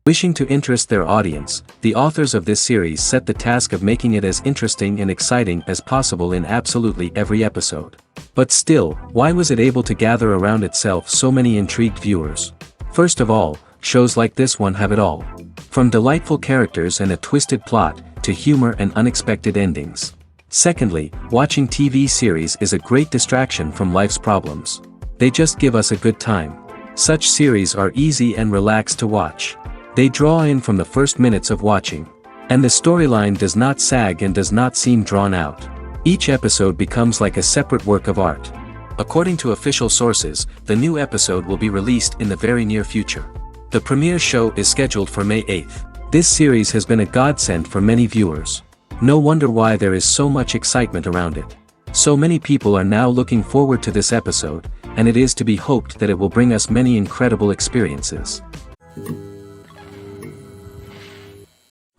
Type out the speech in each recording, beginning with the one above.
Wishing to interest their audience, the authors of this series set the task of making it as interesting and exciting as possible in absolutely every episode. But still, why was it able to gather around itself so many intrigued viewers? First of all, shows like this one have it all. From delightful characters and a twisted plot, to humor and unexpected endings. Secondly, watching TV series is a great distraction from life's problems. They just give us a good time. Such series are easy and relaxed to watch. They draw in from the first minutes of watching. And the storyline does not sag and does not seem drawn out. Each episode becomes like a separate work of art. According to official sources, the new episode will be released in the very near future. The premiere show is scheduled for May 8th. This series has been a godsend for many viewers. No wonder why there is so much excitement around it. So many people are now looking forward to this episode, and it is to be hoped that it will bring us many incredible experiences.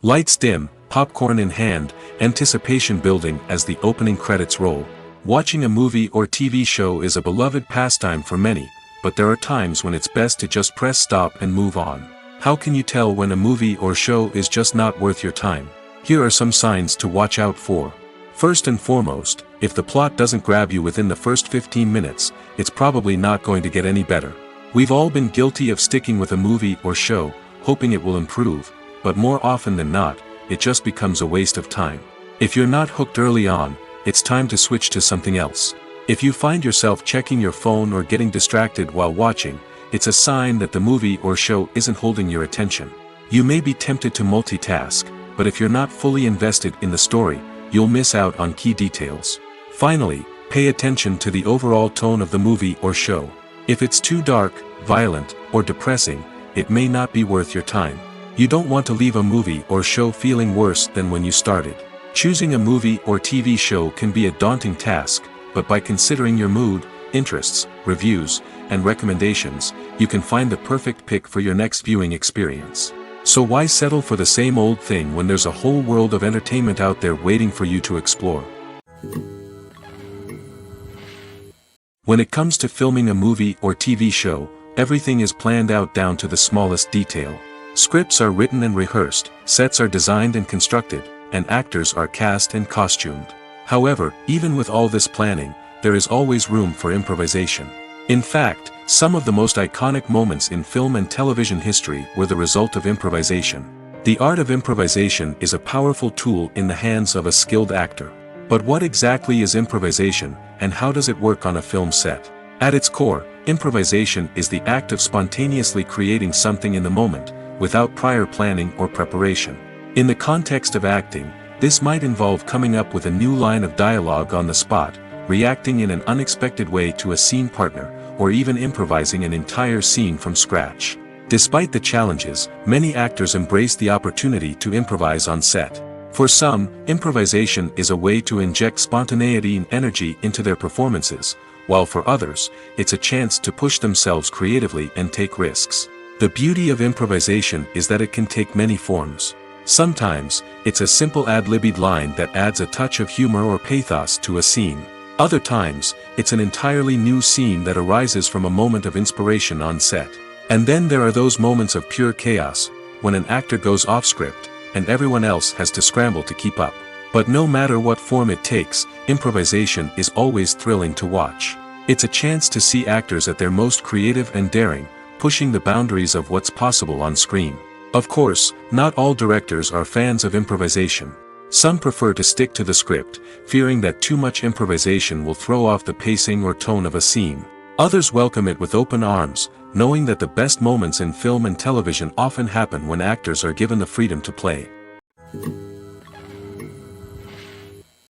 Lights dim, popcorn in hand, anticipation building as the opening credits roll. Watching a movie or TV show is a beloved pastime for many, but there are times when it's best to just press stop and move on. How can you tell when a movie or show is just not worth your time? Here are some signs to watch out for. First and foremost, if the plot doesn't grab you within the first 15 minutes, it's probably not going to get any better. We've all been guilty of sticking with a movie or show, hoping it will improve, but more often than not, it just becomes a waste of time. If you're not hooked early on, it's time to switch to something else. If you find yourself checking your phone or getting distracted while watching, it's a sign that the movie or show isn't holding your attention. You may be tempted to multitask, but if you're not fully invested in the story, you'll miss out on key details. Finally, pay attention to the overall tone of the movie or show. If it's too dark, violent, or depressing, it may not be worth your time. You don't want to leave a movie or show feeling worse than when you started. Choosing a movie or TV show can be a daunting task, but by considering your mood, interests, reviews, and recommendations, you can find the perfect pick for your next viewing experience. So why settle for the same old thing when there's a whole world of entertainment out there waiting for you to explore? When it comes to filming a movie or TV show, everything is planned out down to the smallest detail. Scripts are written and rehearsed, sets are designed and constructed, and actors are cast and costumed. However, even with all this planning, there is always room for improvisation. In fact, some of the most iconic moments in film and television history were the result of improvisation. The art of improvisation is a powerful tool in the hands of a skilled actor. But what exactly is improvisation, and how does it work on a film set? At its core, improvisation is the act of spontaneously creating something in the moment, without prior planning or preparation. In the context of acting, this might involve coming up with a new line of dialogue on the spot, reacting in an unexpected way to a scene partner, or even improvising an entire scene from scratch. Despite the challenges, many actors embrace the opportunity to improvise on set. For some, improvisation is a way to inject spontaneity and energy into their performances, while for others, it's a chance to push themselves creatively and take risks. The beauty of improvisation is that it can take many forms. Sometimes, it's a simple ad-libbed line that adds a touch of humor or pathos to a scene. Other times, it's an entirely new scene that arises from a moment of inspiration on set. And then there are those moments of pure chaos, when an actor goes off script, and everyone else has to scramble to keep up. But no matter what form it takes, improvisation is always thrilling to watch. It's a chance to see actors at their most creative and daring, pushing the boundaries of what's possible on screen. Of course, not all directors are fans of improvisation. Some prefer to stick to the script, fearing that too much improvisation will throw off the pacing or tone of a scene. Others welcome it with open arms, knowing that the best moments in film and television often happen when actors are given the freedom to play.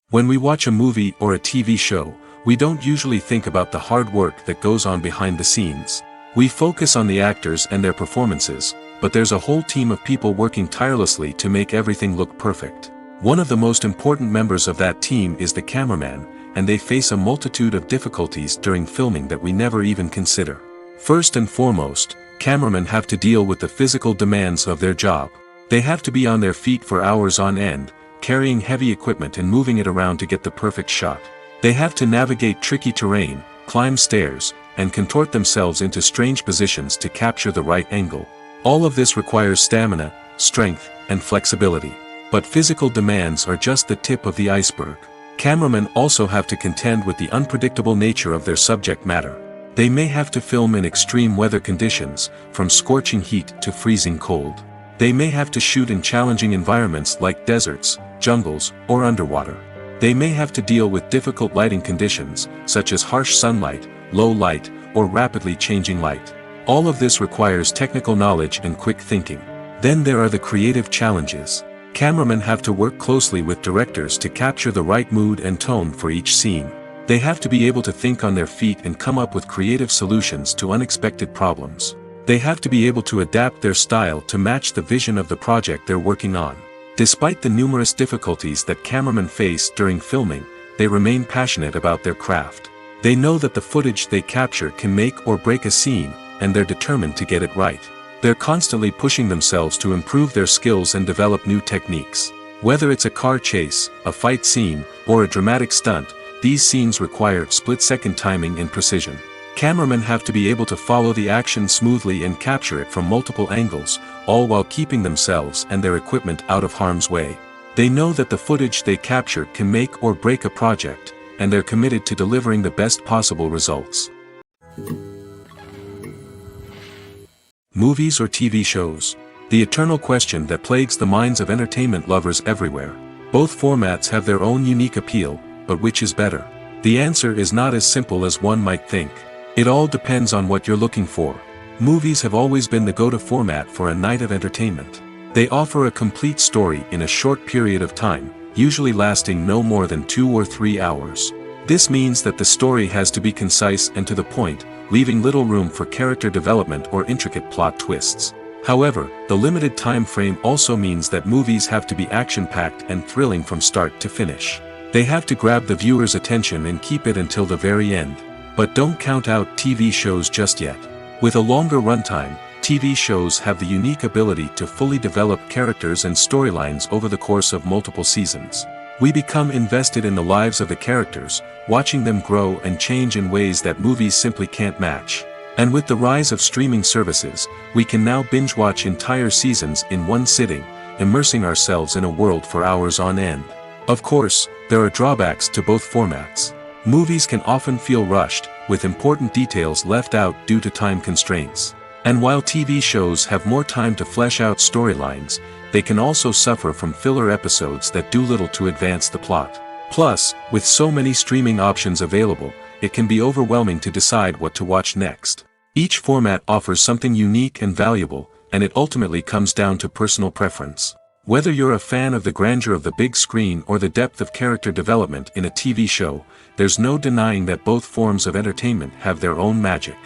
When we watch a movie or a TV show, we don't usually think about the hard work that goes on behind the scenes. We focus on the actors and their performances, but there's a whole team of people working tirelessly to make everything look perfect. One of the most important members of that team is the cameraman, and they face a multitude of difficulties during filming that we never even consider. First and foremost, cameramen have to deal with the physical demands of their job. They have to be on their feet for hours on end, carrying heavy equipment and moving it around to get the perfect shot. They have to navigate tricky terrain, climb stairs, and contort themselves into strange positions to capture the right angle. All of this requires stamina, strength, and flexibility. But physical demands are just the tip of the iceberg. Cameramen also have to contend with the unpredictable nature of their subject matter. They may have to film in extreme weather conditions, from scorching heat to freezing cold. They may have to shoot in challenging environments like deserts, jungles, or underwater. They may have to deal with difficult lighting conditions, such as harsh sunlight, low light, or rapidly changing light. All of this requires technical knowledge and quick thinking. Then there are the creative challenges. Cameramen have to work closely with directors to capture the right mood and tone for each scene. They have to be able to think on their feet and come up with creative solutions to unexpected problems. They have to be able to adapt their style to match the vision of the project they're working on. Despite the numerous difficulties that cameramen face during filming, they remain passionate about their craft. They know that the footage they capture can make or break a scene, and they're determined to get it right. They're constantly pushing themselves to improve their skills and develop new techniques. Whether it's a car chase, a fight scene, or a dramatic stunt, these scenes require split-second timing and precision. Cameramen have to be able to follow the action smoothly and capture it from multiple angles, all while keeping themselves and their equipment out of harm's way. They know that the footage they capture can make or break a project, and they're committed to delivering the best possible results. Movies or TV shows? The eternal question that plagues the minds of entertainment lovers everywhere. Both formats have their own unique appeal, but which is better? The answer is not as simple as one might think. It all depends on what you're looking for. Movies have always been the go-to format for a night of entertainment. They offer a complete story in a short period of time, usually lasting no more than 2 or 3 hours. This means that the story has to be concise and to the point, leaving little room for character development or intricate plot twists. However, the limited time frame also means that movies have to be action-packed and thrilling from start to finish. They have to grab the viewer's attention and keep it until the very end. But don't count out TV shows just yet. With a longer runtime, TV shows have the unique ability to fully develop characters and storylines over the course of multiple seasons. We become invested in the lives of the characters, watching them grow and change in ways that movies simply can't match. And with the rise of streaming services, we can now binge-watch entire seasons in one sitting, immersing ourselves in a world for hours on end. Of course, there are drawbacks to both formats. Movies can often feel rushed, with important details left out due to time constraints. And while TV shows have more time to flesh out storylines, they can also suffer from filler episodes that do little to advance the plot. Plus, with so many streaming options available, it can be overwhelming to decide what to watch next. Each format offers something unique and valuable, and it ultimately comes down to personal preference. Whether you're a fan of the grandeur of the big screen or the depth of character development in a TV show, there's no denying that both forms of entertainment have their own magic.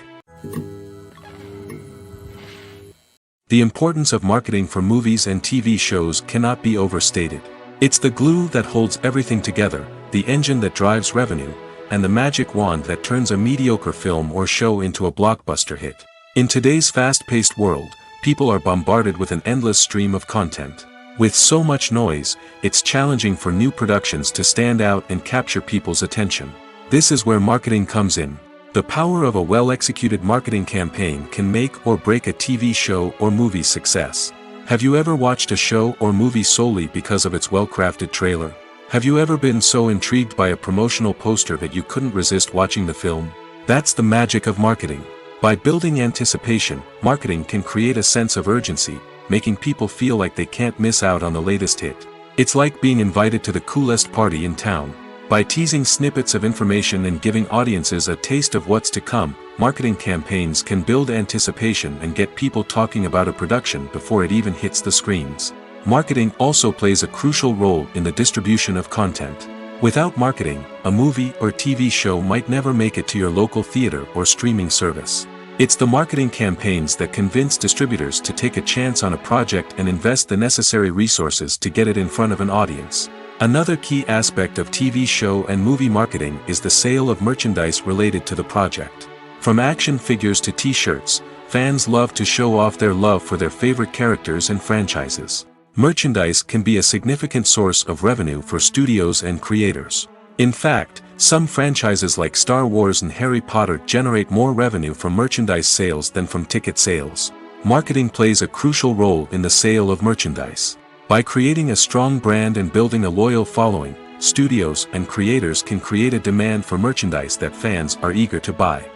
The importance of marketing for movies and TV shows cannot be overstated. It's the glue that holds everything together, the engine that drives revenue, and the magic wand that turns a mediocre film or show into a blockbuster hit. In today's fast-paced world, people are bombarded with an endless stream of content. With so much noise, it's challenging for new productions to stand out and capture people's attention. This is where marketing comes in. The power of a well-executed marketing campaign can make or break a TV show or movie's success. Have you ever watched a show or movie solely because of its well-crafted trailer? Have you ever been so intrigued by a promotional poster that you couldn't resist watching the film? That's the magic of marketing. By building anticipation, marketing can create a sense of urgency, making people feel like they can't miss out on the latest hit. It's like being invited to the coolest party in town. By teasing snippets of information and giving audiences a taste of what's to come, marketing campaigns can build anticipation and get people talking about a production before it even hits the screens. Marketing also plays a crucial role in the distribution of content. Without marketing, a movie or TV show might never make it to your local theater or streaming service. It's the marketing campaigns that convince distributors to take a chance on a project and invest the necessary resources to get it in front of an audience. Another key aspect of TV show and movie marketing is the sale of merchandise related to the project. From action figures to t-shirts, fans love to show off their love for their favorite characters and franchises. Merchandise can be a significant source of revenue for studios and creators. In fact, some franchises like Star Wars and Harry Potter generate more revenue from merchandise sales than from ticket sales. Marketing plays a crucial role in the sale of merchandise. By creating a strong brand and building a loyal following, studios and creators can create a demand for merchandise that fans are eager to buy.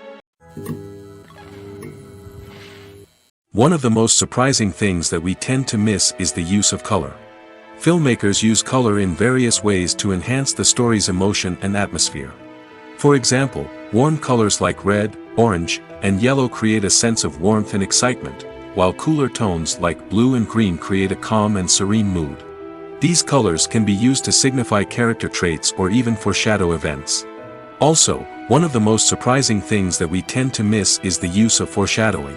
One of the most surprising things that we tend to miss is the use of color. Filmmakers use color in various ways to enhance the story's emotion and atmosphere. For example, warm colors like red, orange, and yellow create a sense of warmth and excitement, while cooler tones like blue and green create a calm and serene mood. These colors can be used to signify character traits or even foreshadow events. Also, one of the most surprising things that we tend to miss is the use of foreshadowing.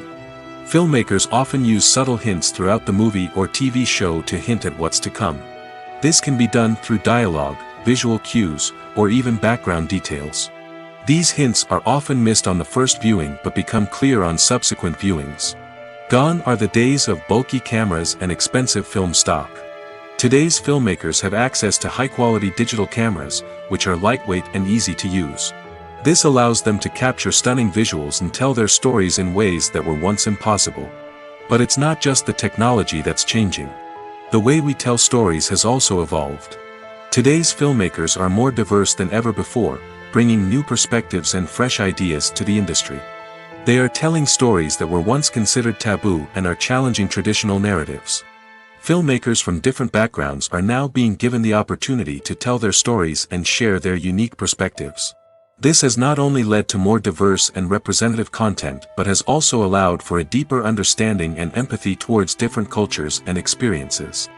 Filmmakers often use subtle hints throughout the movie or TV show to hint at what's to come. This can be done through dialogue, visual cues, or even background details. These hints are often missed on the first viewing but become clear on subsequent viewings. Gone are the days of bulky cameras and expensive film stock. Today's filmmakers have access to high-quality digital cameras, which are lightweight and easy to use. This allows them to capture stunning visuals and tell their stories in ways that were once impossible. But it's not just the technology that's changing. The way we tell stories has also evolved. Today's filmmakers are more diverse than ever before, bringing new perspectives and fresh ideas to the industry. They are telling stories that were once considered taboo and are challenging traditional narratives. Filmmakers from different backgrounds are now being given the opportunity to tell their stories and share their unique perspectives. This has not only led to more diverse and representative content but has also allowed for a deeper understanding and empathy towards different cultures and experiences.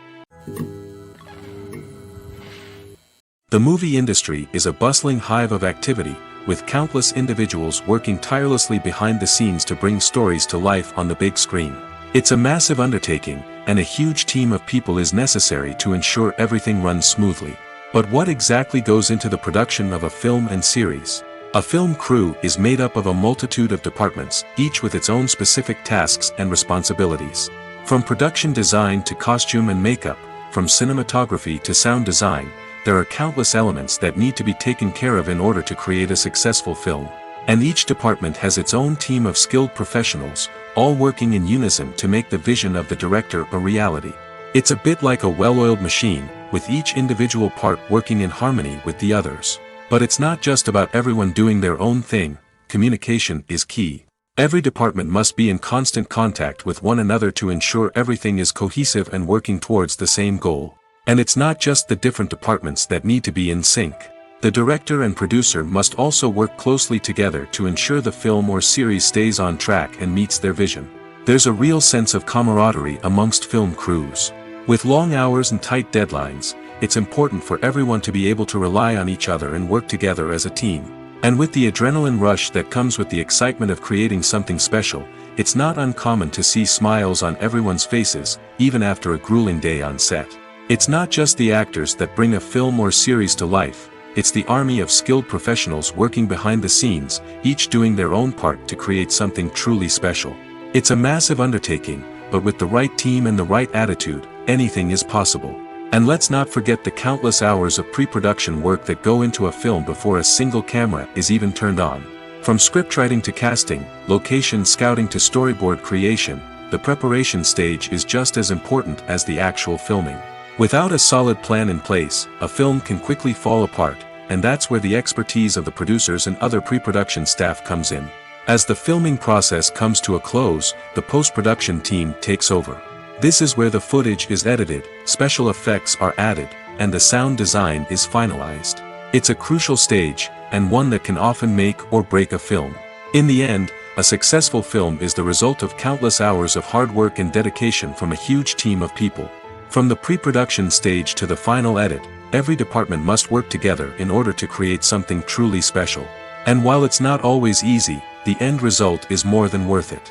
The movie industry is a bustling hive of activity, with countless individuals working tirelessly behind the scenes to bring stories to life on the big screen. It's a massive undertaking, and a huge team of people is necessary to ensure everything runs smoothly. But what exactly goes into the production of a film and series? A film crew is made up of a multitude of departments, each with its own specific tasks and responsibilities. From production design to costume and makeup, from cinematography to sound design, there are countless elements that need to be taken care of in order to create a successful film. And each department has its own team of skilled professionals, all working in unison to make the vision of the director a reality. It's a bit like a well-oiled machine, with each individual part working in harmony with the others. But it's not just about everyone doing their own thing. Communication is key. Every department must be in constant contact with one another to ensure everything is cohesive and working towards the same goal. And it's not just the different departments that need to be in sync. The director and producer must also work closely together to ensure the film or series stays on track and meets their vision. There's a real sense of camaraderie amongst film crews. With long hours and tight deadlines, it's important for everyone to be able to rely on each other and work together as a team. And with the adrenaline rush that comes with the excitement of creating something special, it's not uncommon to see smiles on everyone's faces, even after a grueling day on set. It's not just the actors that bring a film or series to life, it's the army of skilled professionals working behind the scenes, each doing their own part to create something truly special. It's a massive undertaking, but with the right team and the right attitude, anything is possible. And let's not forget the countless hours of pre-production work that go into a film before a single camera is even turned on. From scriptwriting to casting, location scouting to storyboard creation, the preparation stage is just as important as the actual filming. Without a solid plan in place, a film can quickly fall apart, and that's where the expertise of the producers and other pre-production staff comes in. As the filming process comes to a close, the post-production team takes over. This is where the footage is edited, special effects are added, and the sound design is finalized. It's a crucial stage, and one that can often make or break a film. In the end, a successful film is the result of countless hours of hard work and dedication from a huge team of people. From the pre-production stage to the final edit, every department must work together in order to create something truly special. And while it's not always easy, the end result is more than worth it.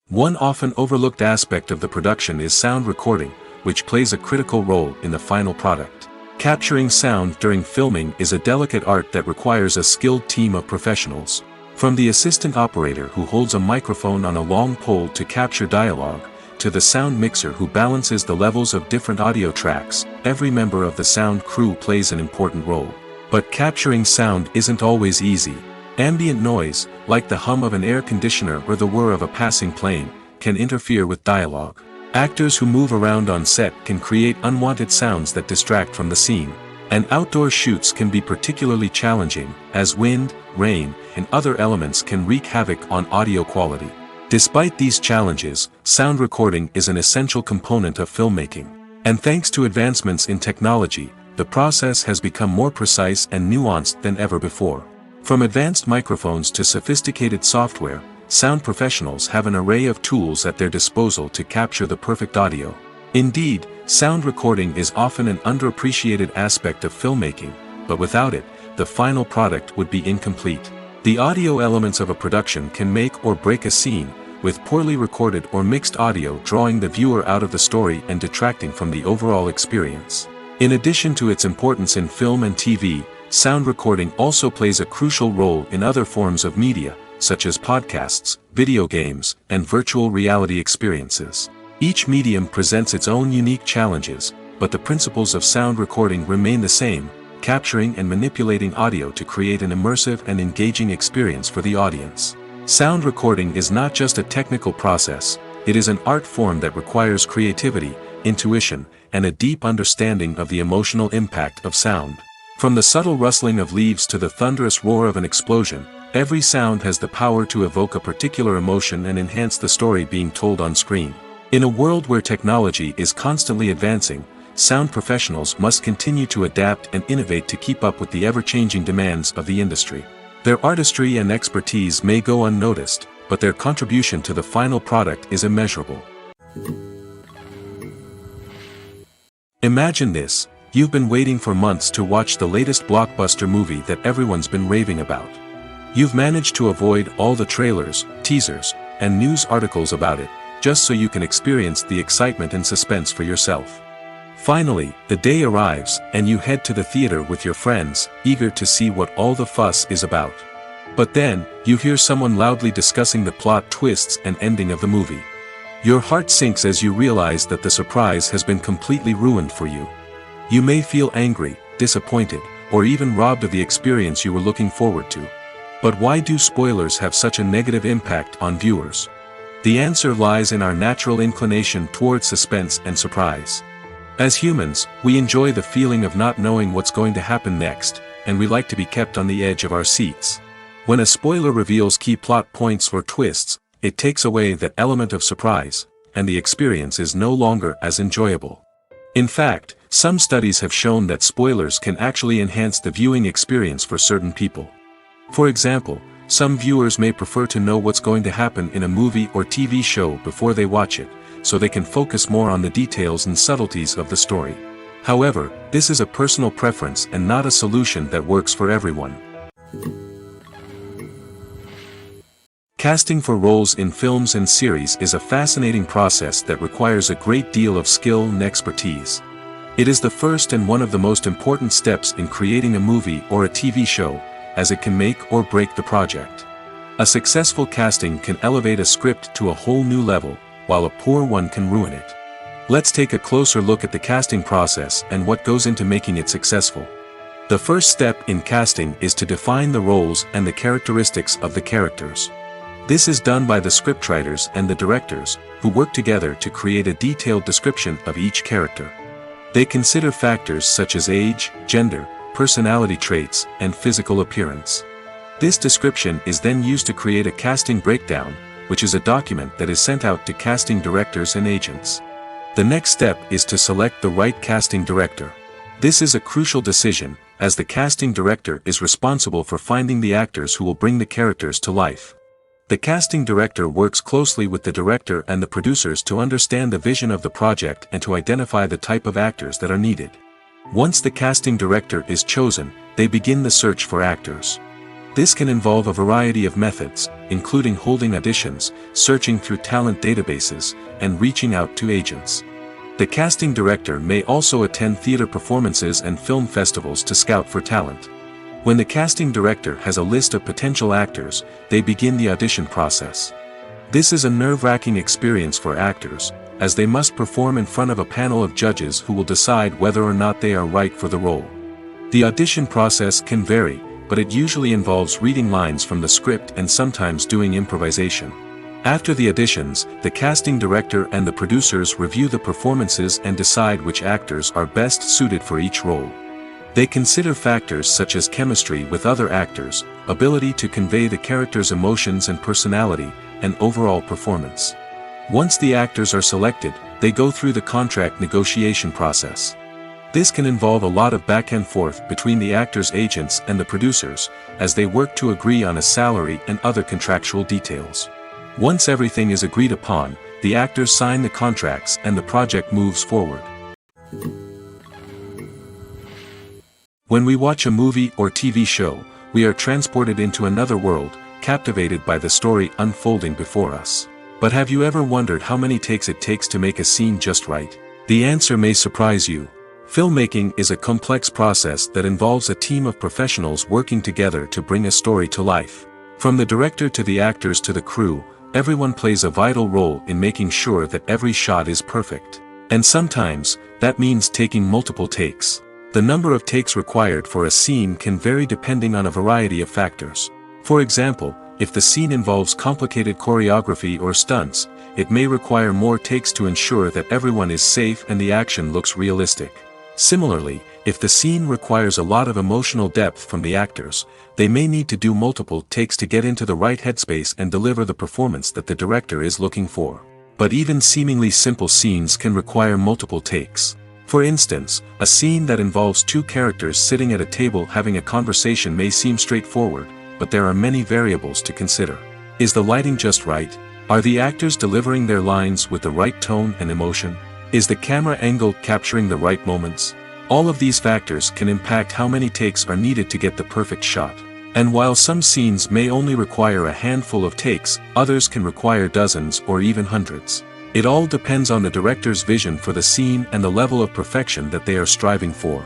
One often overlooked aspect of the production is sound recording, which plays a critical role in the final product. Capturing sound during filming is a delicate art that requires a skilled team of professionals. From the assistant operator who holds a microphone on a long pole to capture dialogue, to the sound mixer who balances the levels of different audio tracks, every member of the sound crew plays an important role. But capturing sound isn't always easy. Ambient noise, like the hum of an air conditioner or the whir of a passing plane, can interfere with dialogue. Actors who move around on set can create unwanted sounds that distract from the scene. And outdoor shoots can be particularly challenging, as wind, rain, and other elements can wreak havoc on audio quality. Despite these challenges, sound recording is an essential component of filmmaking. And thanks to advancements in technology, the process has become more precise and nuanced than ever before. From advanced microphones to sophisticated software, sound professionals have an array of tools at their disposal to capture the perfect audio. Indeed, sound recording is often an underappreciated aspect of filmmaking, but without it, the final product would be incomplete. The audio elements of a production can make or break a scene, with poorly recorded or mixed audio drawing the viewer out of the story and detracting from the overall experience. In addition to its importance in film and TV, sound recording also plays a crucial role in other forms of media, such as podcasts, video games, and virtual reality experiences. Each medium presents its own unique challenges, but the principles of sound recording remain the same, capturing and manipulating audio to create an immersive and engaging experience for the audience. Sound recording is not just a technical process, it is an art form that requires creativity, intuition, and a deep understanding of the emotional impact of sound. From the subtle rustling of leaves to the thunderous roar of an explosion, every sound has the power to evoke a particular emotion and enhance the story being told on screen. In a world where technology is constantly advancing, sound professionals must continue to adapt and innovate to keep up with the ever-changing demands of the industry. Their artistry and expertise may go unnoticed, but their contribution to the final product is immeasurable. Imagine this: you've been waiting for months to watch the latest blockbuster movie that everyone's been raving about. You've managed to avoid all the trailers, teasers, and news articles about it, just so you can experience the excitement and suspense for yourself. Finally, the day arrives, and you head to the theater with your friends, eager to see what all the fuss is about. But then, you hear someone loudly discussing the plot twists and ending of the movie. Your heart sinks as you realize that the surprise has been completely ruined for you. You may feel angry, disappointed, or even robbed of the experience you were looking forward to. But why do spoilers have such a negative impact on viewers? The answer lies in our natural inclination toward suspense and surprise. As humans, we enjoy the feeling of not knowing what's going to happen next, and we like to be kept on the edge of our seats. When a spoiler reveals key plot points or twists, it takes away that element of surprise, and the experience is no longer as enjoyable. In fact, some studies have shown that spoilers can actually enhance the viewing experience for certain people. For example, some viewers may prefer to know what's going to happen in a movie or TV show before they watch it, so they can focus more on the details and subtleties of the story. However, this is a personal preference and not a solution that works for everyone. Casting for roles in films and series is a fascinating process that requires a great deal of skill and expertise. It is the first and one of the most important steps in creating a movie or a TV show, as it can make or break the project. A successful casting can elevate a script to a whole new level, while a poor one can ruin it. Let's take a closer look at the casting process and what goes into making it successful. The first step in casting is to define the roles and the characteristics of the characters. This is done by the scriptwriters and the directors, who work together to create a detailed description of each character. They consider factors such as age, gender, personality traits, and physical appearance. This description is then used to create a casting breakdown, which is a document that is sent out to casting directors and agents. The next step is to select the right casting director. This is a crucial decision, as the casting director is responsible for finding the actors who will bring the characters to life. The casting director works closely with the director and the producers to understand the vision of the project and to identify the type of actors that are needed. Once the casting director is chosen, they begin the search for actors. This can involve a variety of methods, including holding auditions, searching through talent databases, and reaching out to agents. The casting director may also attend theater performances and film festivals to scout for talent. When the casting director has a list of potential actors, they begin the audition process. This is a nerve-wracking experience for actors, as they must perform in front of a panel of judges who will decide whether or not they are right for the role. The audition process can vary, but it usually involves reading lines from the script and sometimes doing improvisation. After the auditions, the casting director and the producers review the performances and decide which actors are best suited for each role. They consider factors such as chemistry with other actors, ability to convey the character's emotions and personality, and overall performance. Once the actors are selected, they go through the contract negotiation process. This can involve a lot of back and forth between the actors' agents and the producers, as they work to agree on a salary and other contractual details. Once everything is agreed upon, the actors sign the contracts and the project moves forward. When we watch a movie or TV show, we are transported into another world, captivated by the story unfolding before us. But have you ever wondered how many takes it takes to make a scene just right? The answer may surprise you. Filmmaking is a complex process that involves a team of professionals working together to bring a story to life. From the director to the actors to the crew, everyone plays a vital role in making sure that every shot is perfect. And sometimes, that means taking multiple takes. The number of takes required for a scene can vary depending on a variety of factors. For example, if the scene involves complicated choreography or stunts, it may require more takes to ensure that everyone is safe and the action looks realistic. Similarly, if the scene requires a lot of emotional depth from the actors, they may need to do multiple takes to get into the right headspace and deliver the performance that the director is looking for. But even seemingly simple scenes can require multiple takes. For instance, a scene that involves two characters sitting at a table having a conversation may seem straightforward, but there are many variables to consider. Is the lighting just right? Are the actors delivering their lines with the right tone and emotion? Is the camera angle capturing the right moments? All of these factors can impact how many takes are needed to get the perfect shot. And while some scenes may only require a handful of takes, others can require dozens or even hundreds. It all depends on the director's vision for the scene and the level of perfection that they are striving for.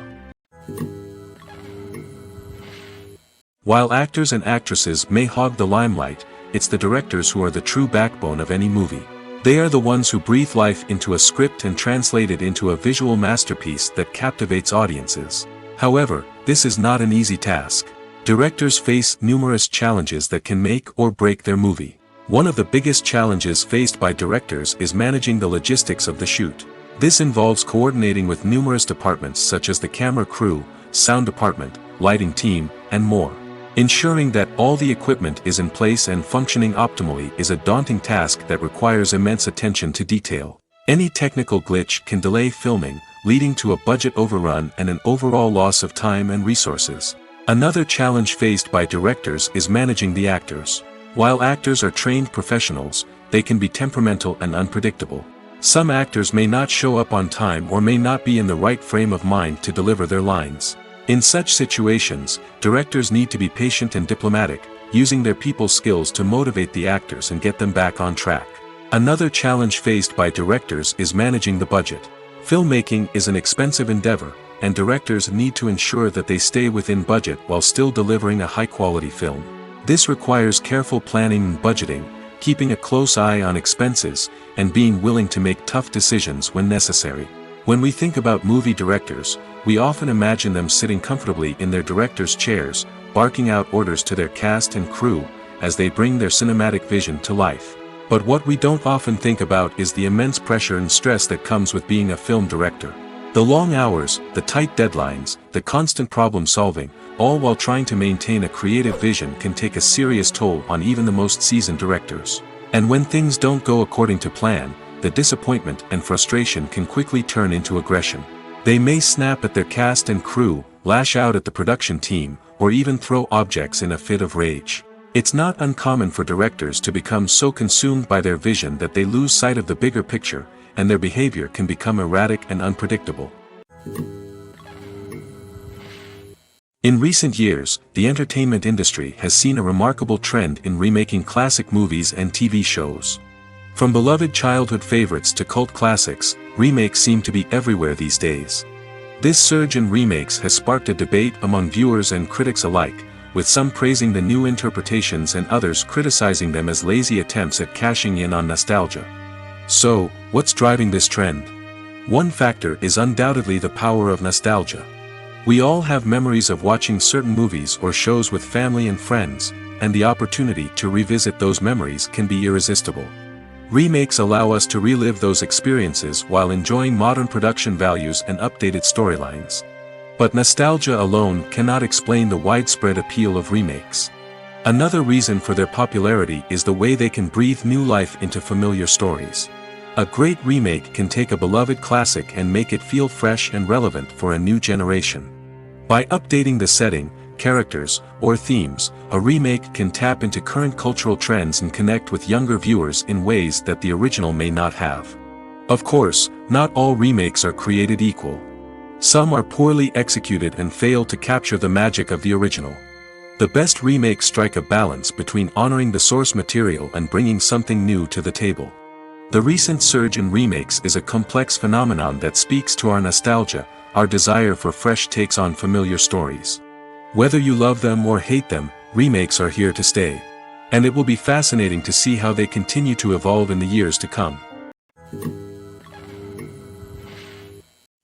While actors and actresses may hog the limelight, it's the directors who are the true backbone of any movie. They are the ones who breathe life into a script and translate it into a visual masterpiece that captivates audiences. However, this is not an easy task. Directors face numerous challenges that can make or break their movie. One of the biggest challenges faced by directors is managing the logistics of the shoot. This involves coordinating with numerous departments such as the camera crew, sound department, lighting team, and more. Ensuring that all the equipment is in place and functioning optimally is a daunting task that requires immense attention to detail. Any technical glitch can delay filming, leading to a budget overrun and an overall loss of time and resources. Another challenge faced by directors is managing the actors. While actors are trained professionals, they can be temperamental and unpredictable. Some actors may not show up on time or may not be in the right frame of mind to deliver their lines. In such situations, directors need to be patient and diplomatic, using their people skills to motivate the actors and get them back on track. Another challenge faced by directors is managing the budget. Filmmaking is an expensive endeavor, and directors need to ensure that they stay within budget while still delivering a high-quality film. This requires careful planning and budgeting, keeping a close eye on expenses, and being willing to make tough decisions when necessary. When we think about movie directors, we often imagine them sitting comfortably in their director's chairs, barking out orders to their cast and crew, as they bring their cinematic vision to life. But what we don't often think about is the immense pressure and stress that comes with being a film director. The long hours, the tight deadlines, the constant problem solving, all while trying to maintain a creative vision can take a serious toll on even the most seasoned directors. And when things don't go according to plan, the disappointment and frustration can quickly turn into aggression. They may snap at their cast and crew, lash out at the production team, or even throw objects in a fit of rage. It's not uncommon for directors to become so consumed by their vision that they lose sight of the bigger picture, and their behavior can become erratic and unpredictable. In recent years, the entertainment industry has seen a remarkable trend in remaking classic movies and TV shows. From beloved childhood favorites to cult classics, remakes seem to be everywhere these days. This surge in remakes has sparked a debate among viewers and critics alike, with some praising the new interpretations and others criticizing them as lazy attempts at cashing in on nostalgia. So, what's driving this trend? One factor is undoubtedly the power of nostalgia. We all have memories of watching certain movies or shows with family and friends, and the opportunity to revisit those memories can be irresistible. Remakes allow us to relive those experiences while enjoying modern production values and updated storylines. But nostalgia alone cannot explain the widespread appeal of remakes. Another reason for their popularity is the way they can breathe new life into familiar stories. A great remake can take a beloved classic and make it feel fresh and relevant for a new generation. By updating the setting, characters, or themes, a remake can tap into current cultural trends and connect with younger viewers in ways that the original may not have. Of course, not all remakes are created equal. Some are poorly executed and fail to capture the magic of the original. The best remakes strike a balance between honoring the source material and bringing something new to the table. The recent surge in remakes is a complex phenomenon that speaks to our nostalgia, our desire for fresh takes on familiar stories. Whether you love them or hate them, remakes are here to stay. And it will be fascinating to see how they continue to evolve in the years to come.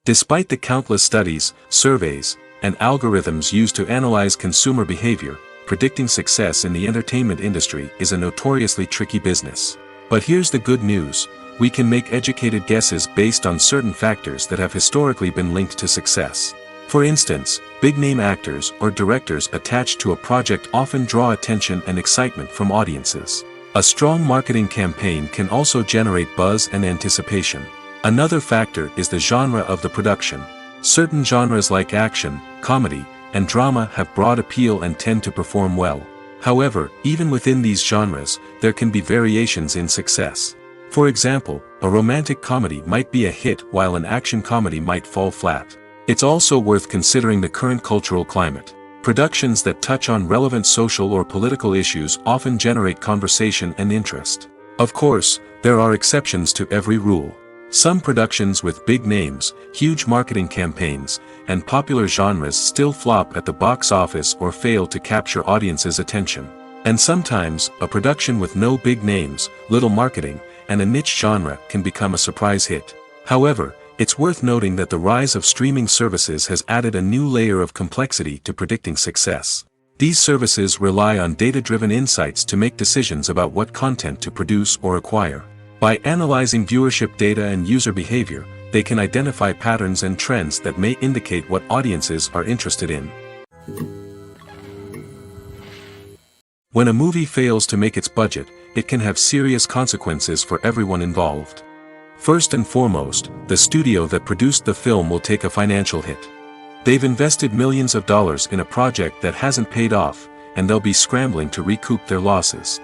Despite the countless studies, surveys, and algorithms used to analyze consumer behavior, predicting success in the entertainment industry is a notoriously tricky business. But here's the good news: we can make educated guesses based on certain factors that have historically been linked to success. For instance, big-name actors or directors attached to a project often draw attention and excitement from audiences. A strong marketing campaign can also generate buzz and anticipation. Another factor is the genre of the production. Certain genres like action, comedy, and drama have broad appeal and tend to perform well. However, even within these genres, there can be variations in success. For example, a romantic comedy might be a hit while an action comedy might fall flat. It's also worth considering the current cultural climate. Productions that touch on relevant social or political issues often generate conversation and interest. Of course, there are exceptions to every rule. Some productions with big names, huge marketing campaigns, and popular genres still flop at the box office or fail to capture audiences' attention. And sometimes, a production with no big names, little marketing, and a niche genre can become a surprise hit. However, it's worth noting that the rise of streaming services has added a new layer of complexity to predicting success. These services rely on data-driven insights to make decisions about what content to produce or acquire. By analyzing viewership data and user behavior, they can identify patterns and trends that may indicate what audiences are interested in. When a movie fails to make its budget, it can have serious consequences for everyone involved. First and foremost, the studio that produced the film will take a financial hit. They've invested millions of dollars in a project that hasn't paid off, and they'll be scrambling to recoup their losses.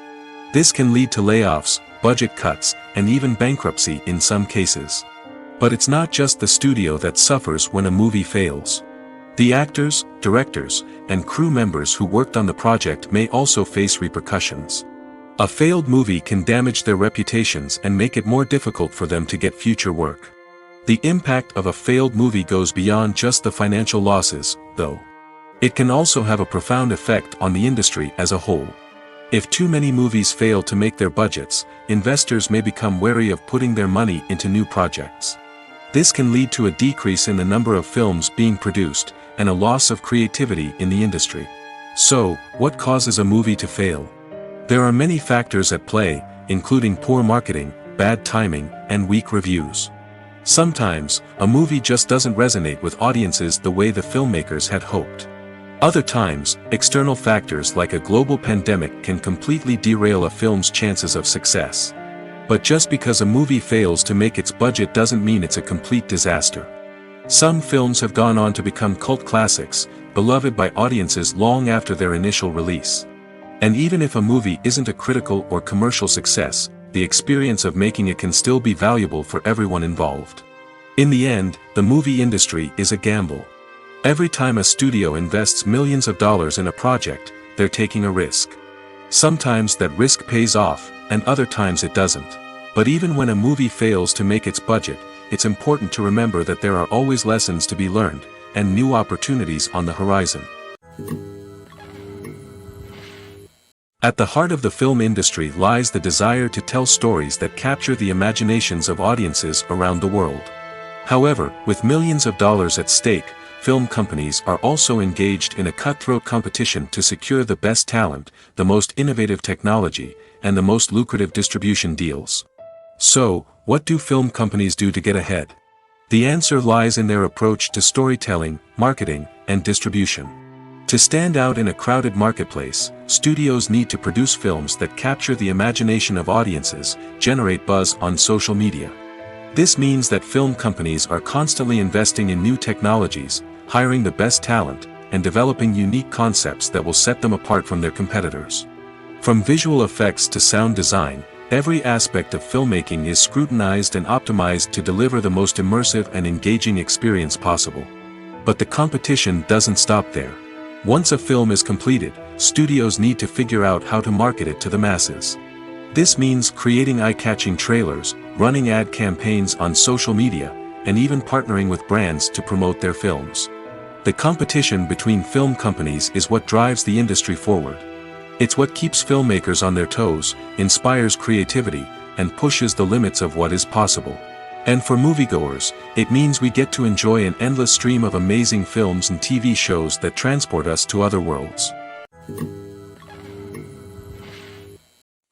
This can lead to layoffs, budget cuts, and even bankruptcy in some cases. But it's not just the studio that suffers when a movie fails. The actors, directors, and crew members who worked on the project may also face repercussions. A failed movie can damage their reputations and make it more difficult for them to get future work. The impact of a failed movie goes beyond just the financial losses, though. It can also have a profound effect on the industry as a whole. If too many movies fail to make their budgets, investors may become wary of putting their money into new projects. This can lead to a decrease in the number of films being produced, and a loss of creativity in the industry. So, what causes a movie to fail? There are many factors at play, including poor marketing, bad timing, and weak reviews. Sometimes, a movie just doesn't resonate with audiences the way the filmmakers had hoped. Other times, external factors like a global pandemic can completely derail a film's chances of success. But just because a movie fails to make its budget doesn't mean it's a complete disaster. Some films have gone on to become cult classics, beloved by audiences long after their initial release. And even if a movie isn't a critical or commercial success, the experience of making it can still be valuable for everyone involved. In the end, the movie industry is a gamble. Every time a studio invests millions of dollars in a project, they're taking a risk. Sometimes that risk pays off, and other times it doesn't. But even when a movie fails to make its budget, it's important to remember that there are always lessons to be learned, and new opportunities on the horizon. At the heart of the film industry lies the desire to tell stories that capture the imaginations of audiences around the world. However, with millions of dollars at stake, film companies are also engaged in a cutthroat competition to secure the best talent, the most innovative technology, and the most lucrative distribution deals. So, what do film companies do to get ahead? The answer lies in their approach to storytelling, marketing, and distribution. To stand out in a crowded marketplace, studios need to produce films that capture the imagination of audiences, generate buzz on social media. This means that film companies are constantly investing in new technologies, hiring the best talent, and developing unique concepts that will set them apart from their competitors. From visual effects to sound design, every aspect of filmmaking is scrutinized and optimized to deliver the most immersive and engaging experience possible. But the competition doesn't stop there. Once a film is completed, studios need to figure out how to market it to the masses. This means creating eye-catching trailers, running ad campaigns on social media, and even partnering with brands to promote their films. The competition between film companies is what drives the industry forward. It's what keeps filmmakers on their toes, inspires creativity, and pushes the limits of what is possible. And for moviegoers, it means we get to enjoy an endless stream of amazing films and TV shows that transport us to other worlds.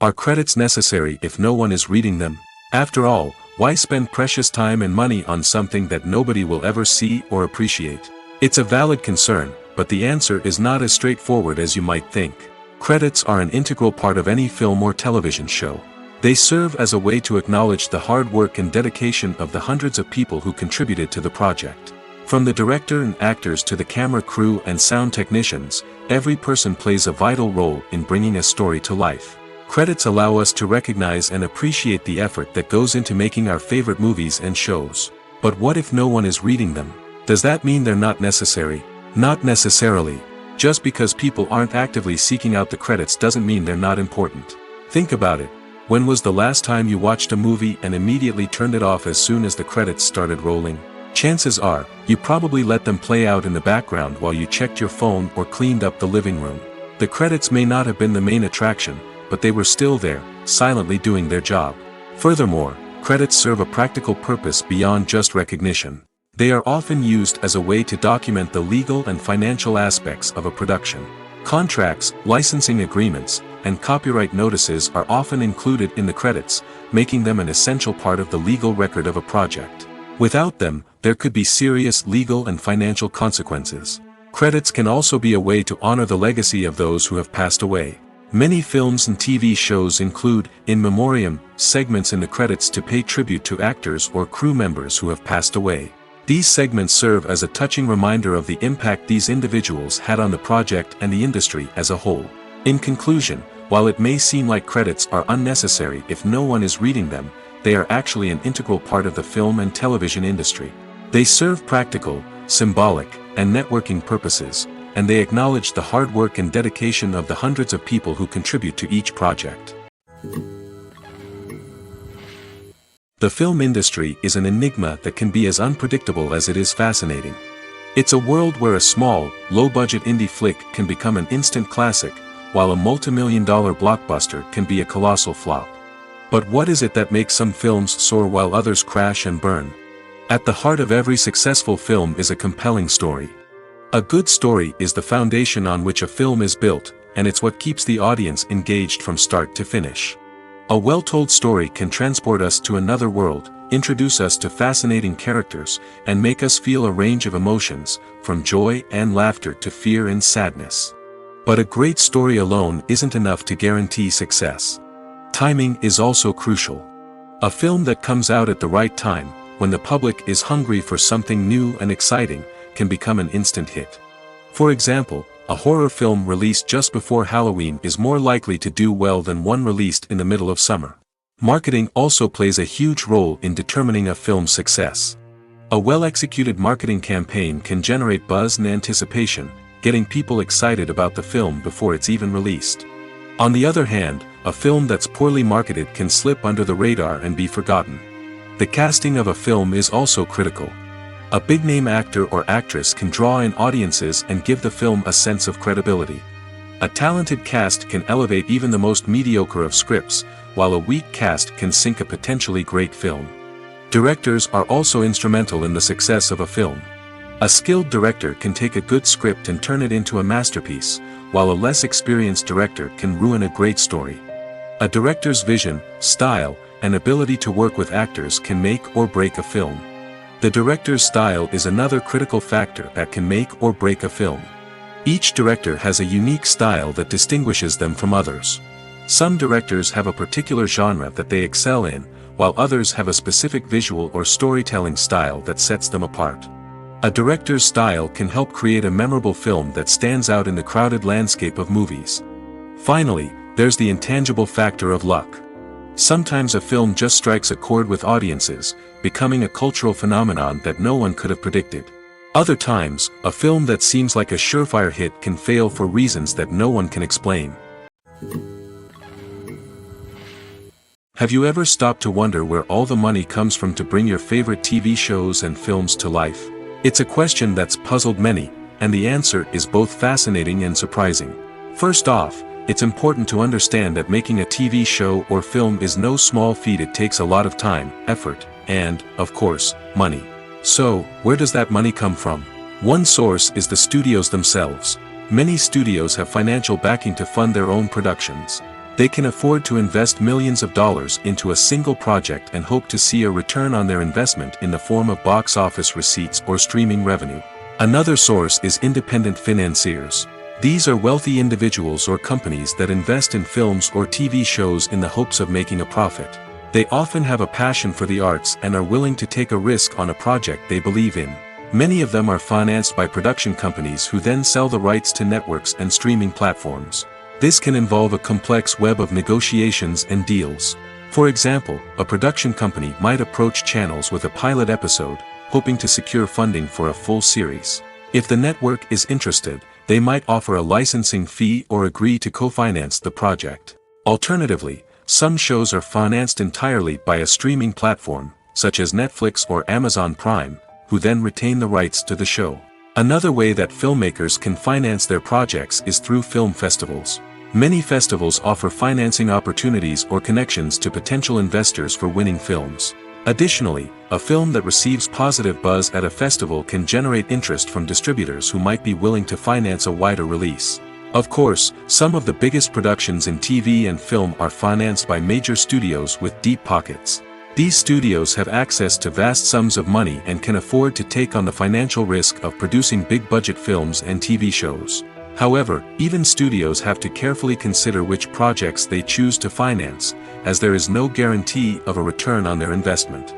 Are credits necessary if no one is reading them? After all, why spend precious time and money on something that nobody will ever see or appreciate? It's a valid concern, but the answer is not as straightforward as you might think. Credits are an integral part of any film or television show. They serve as a way to acknowledge the hard work and dedication of the hundreds of people who contributed to the project. From the director and actors to the camera crew and sound technicians, every person plays a vital role in bringing a story to life. Credits allow us to recognize and appreciate the effort that goes into making our favorite movies and shows. But what if no one is reading them? Does that mean they're not necessary? Not necessarily. Just because people aren't actively seeking out the credits doesn't mean they're not important. Think about it. When was the last time you watched a movie and immediately turned it off as soon as the credits started rolling? Chances are, you probably let them play out in the background while you checked your phone or cleaned up the living room. The credits may not have been the main attraction, but they were still there, silently doing their job. Furthermore, credits serve a practical purpose beyond just recognition. They are often used as a way to document the legal and financial aspects of a production. Contracts, licensing agreements, and copyright notices are often included in the credits, making them an essential part of the legal record of a project. Without them, there could be serious legal and financial consequences. Credits can also be a way to honor the legacy of those who have passed away. Many films and TV shows include, in memoriam, segments in the credits to pay tribute to actors or crew members who have passed away. These segments serve as a touching reminder of the impact these individuals had on the project and the industry as a whole. In conclusion, while it may seem like credits are unnecessary if no one is reading them, they are actually an integral part of the film and television industry. They serve practical, symbolic, and networking purposes, and they acknowledge the hard work and dedication of the hundreds of people who contribute to each project. The film industry is an enigma that can be as unpredictable as it is fascinating. It's a world where a small, low-budget indie flick can become an instant classic, while a multi-million-dollar blockbuster can be a colossal flop. But what is it that makes some films soar while others crash and burn? At the heart of every successful film is a compelling story. A good story is the foundation on which a film is built, and it's what keeps the audience engaged from start to finish. A well-told story can transport us to another world, introduce us to fascinating characters, and make us feel a range of emotions, from joy and laughter to fear and sadness. But a great story alone isn't enough to guarantee success. Timing is also crucial. A film that comes out at the right time, when the public is hungry for something new and exciting, can become an instant hit. For example, a horror film released just before Halloween is more likely to do well than one released in the middle of summer. Marketing also plays a huge role in determining a film's success. A well-executed marketing campaign can generate buzz and anticipation, getting people excited about the film before it's even released. On the other hand, a film that's poorly marketed can slip under the radar and be forgotten. The casting of a film is also critical. A big-name actor or actress can draw in audiences and give the film a sense of credibility. A talented cast can elevate even the most mediocre of scripts, while a weak cast can sink a potentially great film. Directors are also instrumental in the success of a film. A skilled director can take a good script and turn it into a masterpiece, while a less experienced director can ruin a great story. A director's vision, style, and ability to work with actors can make or break a film. The director's style is another critical factor that can make or break a film. Each director has a unique style that distinguishes them from others. Some directors have a particular genre that they excel in, while others have a specific visual or storytelling style that sets them apart. A director's style can help create a memorable film that stands out in the crowded landscape of movies. Finally, there's the intangible factor of luck. Sometimes a film just strikes a chord with audiences, becoming a cultural phenomenon that no one could have predicted. Other times, a film that seems like a surefire hit can fail for reasons that no one can explain. Have you ever stopped to wonder where all the money comes from to bring your favorite TV shows and films to life? It's a question that's puzzled many, and the answer is both fascinating and surprising. First off, it's important to understand that making a TV show or film is no small feat. It takes a lot of time, effort, and, of course, money. So, where does that money come from? One source is the studios themselves. Many studios have financial backing to fund their own productions. They can afford to invest millions of dollars into a single project and hope to see a return on their investment in the form of box office receipts or streaming revenue. Another source is independent financiers. These are wealthy individuals or companies that invest in films or TV shows in the hopes of making a profit. They often have a passion for the arts and are willing to take a risk on a project they believe in. Many of them are financed by production companies who then sell the rights to networks and streaming platforms. This can involve a complex web of negotiations and deals. For example, a production company might approach channels with a pilot episode, hoping to secure funding for a full series. If the network is interested, they might offer a licensing fee or agree to co-finance the project. Alternatively, some shows are financed entirely by a streaming platform, such as Netflix or Amazon Prime, who then retain the rights to the show. Another way that filmmakers can finance their projects is through film festivals. Many festivals offer financing opportunities or connections to potential investors for winning films. Additionally, a film that receives positive buzz at a festival can generate interest from distributors who might be willing to finance a wider release. Of course, some of the biggest productions in TV and film are financed by major studios with deep pockets. These studios have access to vast sums of money and can afford to take on the financial risk of producing big-budget films and TV shows. However, even studios have to carefully consider which projects they choose to finance, as there is no guarantee of a return on their investment.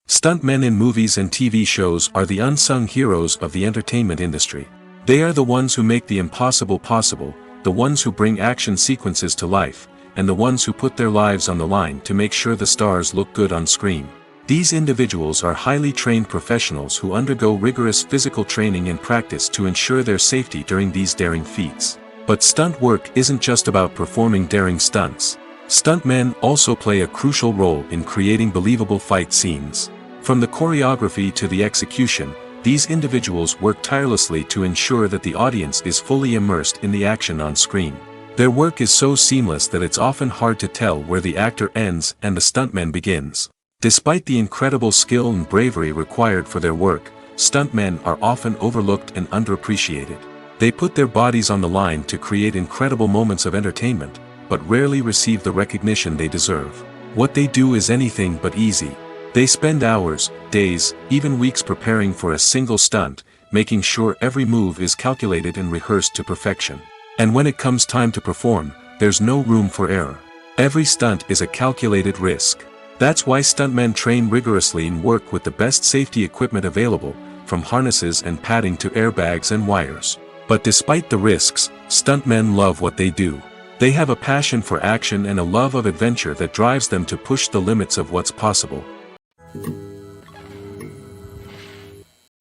Stuntmen in movies and TV shows are the unsung heroes of the entertainment industry. They are the ones who make the impossible possible, the ones who bring action sequences to life, and the ones who put their lives on the line to make sure the stars look good on screen. These individuals are highly trained professionals who undergo rigorous physical training and practice to ensure their safety during these daring feats. But stunt work isn't just about performing daring stunts. Stuntmen also play a crucial role in creating believable fight scenes. From the choreography to the execution, these individuals work tirelessly to ensure that the audience is fully immersed in the action on screen. Their work is so seamless that it's often hard to tell where the actor ends and the stuntman begins. Despite the incredible skill and bravery required for their work, stuntmen are often overlooked and underappreciated. They put their bodies on the line to create incredible moments of entertainment, but rarely receive the recognition they deserve. What they do is anything but easy. They spend hours, days, even weeks preparing for a single stunt, making sure every move is calculated and rehearsed to perfection. And when it comes time to perform, there's no room for error. Every stunt is a calculated risk. That's why stuntmen train rigorously and work with the best safety equipment available, from harnesses and padding to airbags and wires. But despite the risks, stuntmen love what they do. They have a passion for action and a love of adventure that drives them to push the limits of what's possible.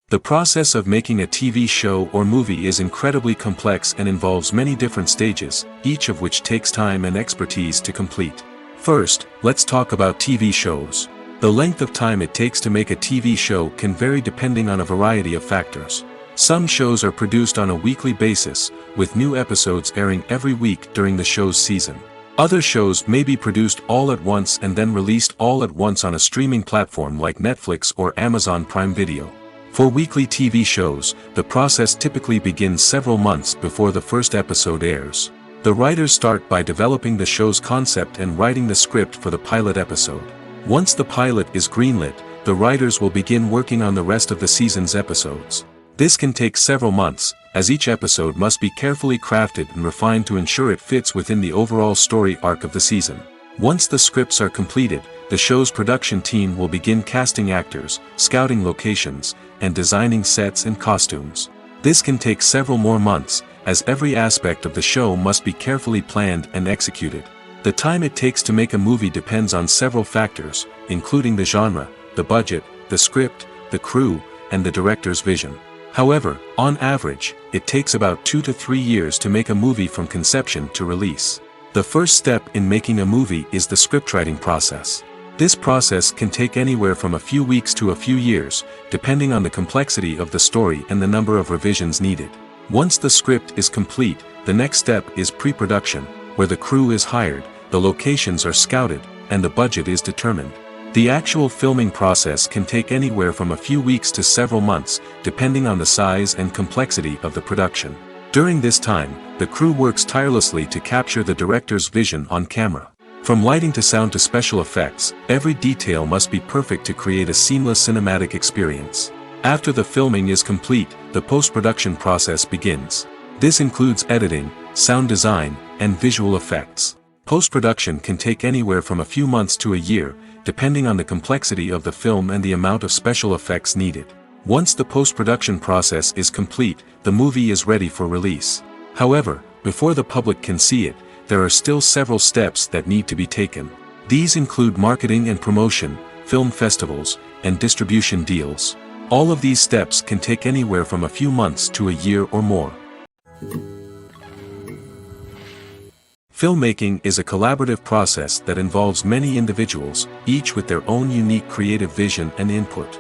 The process of making a TV show or movie is incredibly complex and involves many different stages, each of which takes time and expertise to complete. First, let's talk about TV shows. The length of time it takes to make a TV show can vary depending on a variety of factors. Some shows are produced on a weekly basis, with new episodes airing every week during the show's season. Other shows may be produced all at once and then released all at once on a streaming platform like Netflix or Amazon Prime Video. For weekly TV shows, the process typically begins several months before the first episode airs. The writers start by developing the show's concept and writing the script for the pilot episode. Once the pilot is greenlit, the writers will begin working on the rest of the season's episodes. This can take several months, as each episode must be carefully crafted and refined to ensure it fits within the overall story arc of the season. Once the scripts are completed, the show's production team will begin casting actors, scouting locations, and designing sets and costumes. This can take several more months, as every aspect of the show must be carefully planned and executed. The time it takes to make a movie depends on several factors, including the genre, the budget, the script, the crew, and the director's vision. However, on average, it takes about 2 to 3 years to make a movie from conception to release. The first step in making a movie is the scriptwriting process. This process can take anywhere from a few weeks to a few years, depending on the complexity of the story and the number of revisions needed. Once the script is complete, the next step is pre-production, where the crew is hired, the locations are scouted, and the budget is determined. The actual filming process can take anywhere from a few weeks to several months, depending on the size and complexity of the production. During this time, the crew works tirelessly to capture the director's vision on camera. From lighting to sound to special effects, every detail must be perfect to create a seamless cinematic experience. After the filming is complete, the post-production process begins. This includes editing, sound design, and visual effects. Post-production can take anywhere from a few months to a year, depending on the complexity of the film and the amount of special effects needed. Once the post-production process is complete, the movie is ready for release. However, before the public can see it, there are still several steps that need to be taken. These include marketing and promotion, film festivals, and distribution deals. All of these steps can take anywhere from a few months to a year or more. Filmmaking is a collaborative process that involves many individuals, each with their own unique creative vision and input.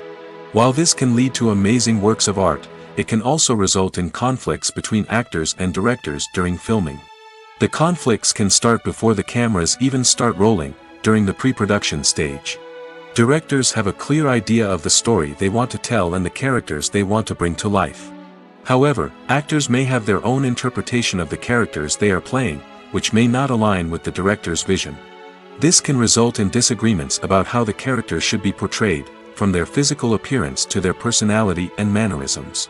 While this can lead to amazing works of art, it can also result in conflicts between actors and directors during filming. The conflicts can start before the cameras even start rolling, during the pre-production stage. Directors have a clear idea of the story they want to tell and the characters they want to bring to life. However, actors may have their own interpretation of the characters they are playing, which may not align with the director's vision. This can result in disagreements about how the characters should be portrayed, from their physical appearance to their personality and mannerisms.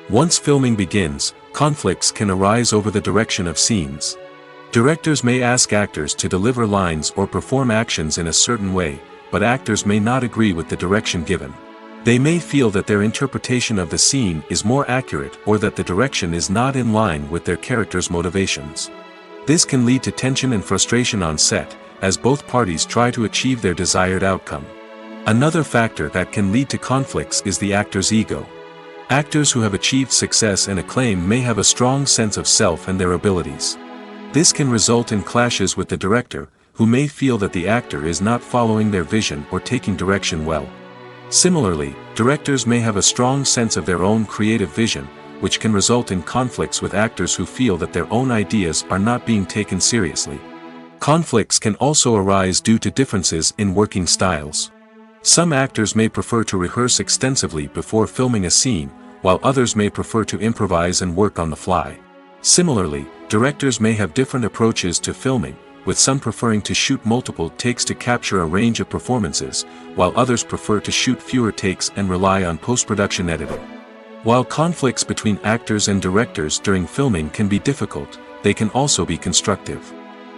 Once filming begins, conflicts can arise over the direction of scenes. Directors may ask actors to deliver lines or perform actions in a certain way, but actors may not agree with the direction given. They may feel that their interpretation of the scene is more accurate or that the direction is not in line with their character's motivations. This can lead to tension and frustration on set, as both parties try to achieve their desired outcome. Another factor that can lead to conflicts is the actor's ego. Actors who have achieved success and acclaim may have a strong sense of self and their abilities. This can result in clashes with the director, who may feel that the actor is not following their vision or taking direction well. Similarly, directors may have a strong sense of their own creative vision, which can result in conflicts with actors who feel that their own ideas are not being taken seriously. Conflicts can also arise due to differences in working styles. Some actors may prefer to rehearse extensively before filming a scene, while others may prefer to improvise and work on the fly. Similarly, directors may have different approaches to filming, with some preferring to shoot multiple takes to capture a range of performances, while others prefer to shoot fewer takes and rely on post-production editing. While conflicts between actors and directors during filming can be difficult, they can also be constructive.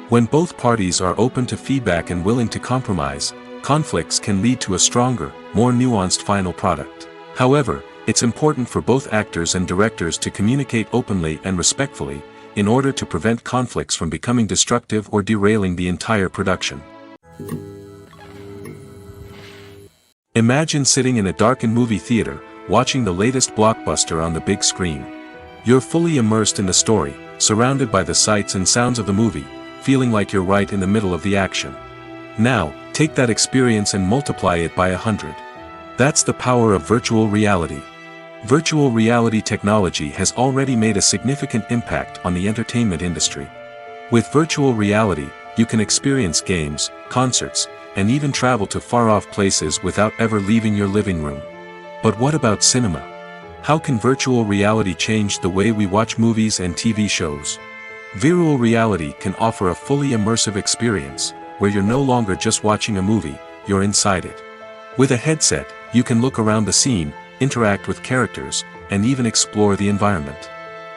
When both parties are open to feedback and willing to compromise, conflicts can lead to a stronger, more nuanced final product. However, it's important for both actors and directors to communicate openly and respectfully, in order to prevent conflicts from becoming destructive or derailing the entire production. Imagine sitting in a darkened movie theater, watching the latest blockbuster on the big screen. You're fully immersed in the story, surrounded by the sights and sounds of the movie, feeling like you're right in the middle of the action. Now, take that experience and multiply it by 100. That's the power of virtual reality. Virtual reality technology has already made a significant impact on the entertainment industry. With virtual reality, you can experience games, concerts, and even travel to far-off places without ever leaving your living room. But what about cinema? How can virtual reality change the way we watch movies and TV shows? Virtual reality can offer a fully immersive experience, where you're no longer just watching a movie, you're inside it. With a headset, you can look around the scene, interact with characters, and even explore the environment.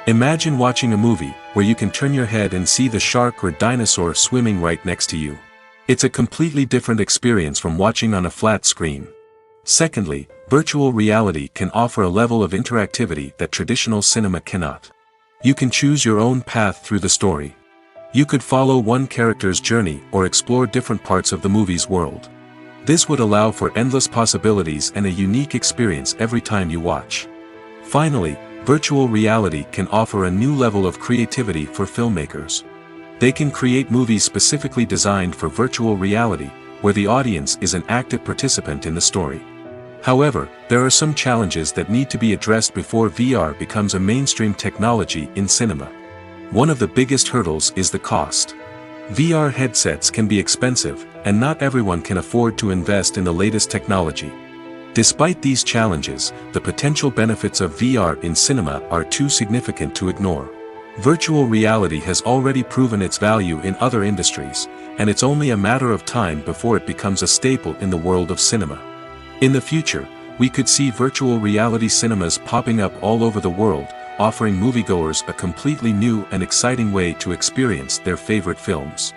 Imagine watching a movie, where you can turn your head and see the shark or dinosaur swimming right next to you. It's a completely different experience from watching on a flat screen. Secondly, virtual reality can offer a level of interactivity that traditional cinema cannot. You can choose your own path through the story. You could follow one character's journey or explore different parts of the movie's world. This would allow for endless possibilities and a unique experience every time you watch. Finally, virtual reality can offer a new level of creativity for filmmakers. They can create movies specifically designed for virtual reality, where the audience is an active participant in the story. However, there are some challenges that need to be addressed before VR becomes a mainstream technology in cinema. One of the biggest hurdles is the cost. VR headsets can be expensive, and not everyone can afford to invest in the latest technology. Despite these challenges, the potential benefits of VR in cinema are too significant to ignore. Virtual reality has already proven its value in other industries, and it's only a matter of time before it becomes a staple in the world of cinema. In the future, we could see virtual reality cinemas popping up all over the world, offering moviegoers a completely new and exciting way to experience their favorite films.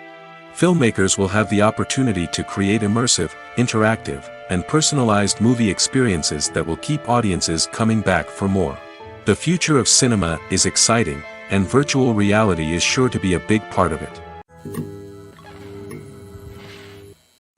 Filmmakers will have the opportunity to create immersive, interactive, and personalized movie experiences that will keep audiences coming back for more. The future of cinema is exciting, and virtual reality is sure to be a big part of it.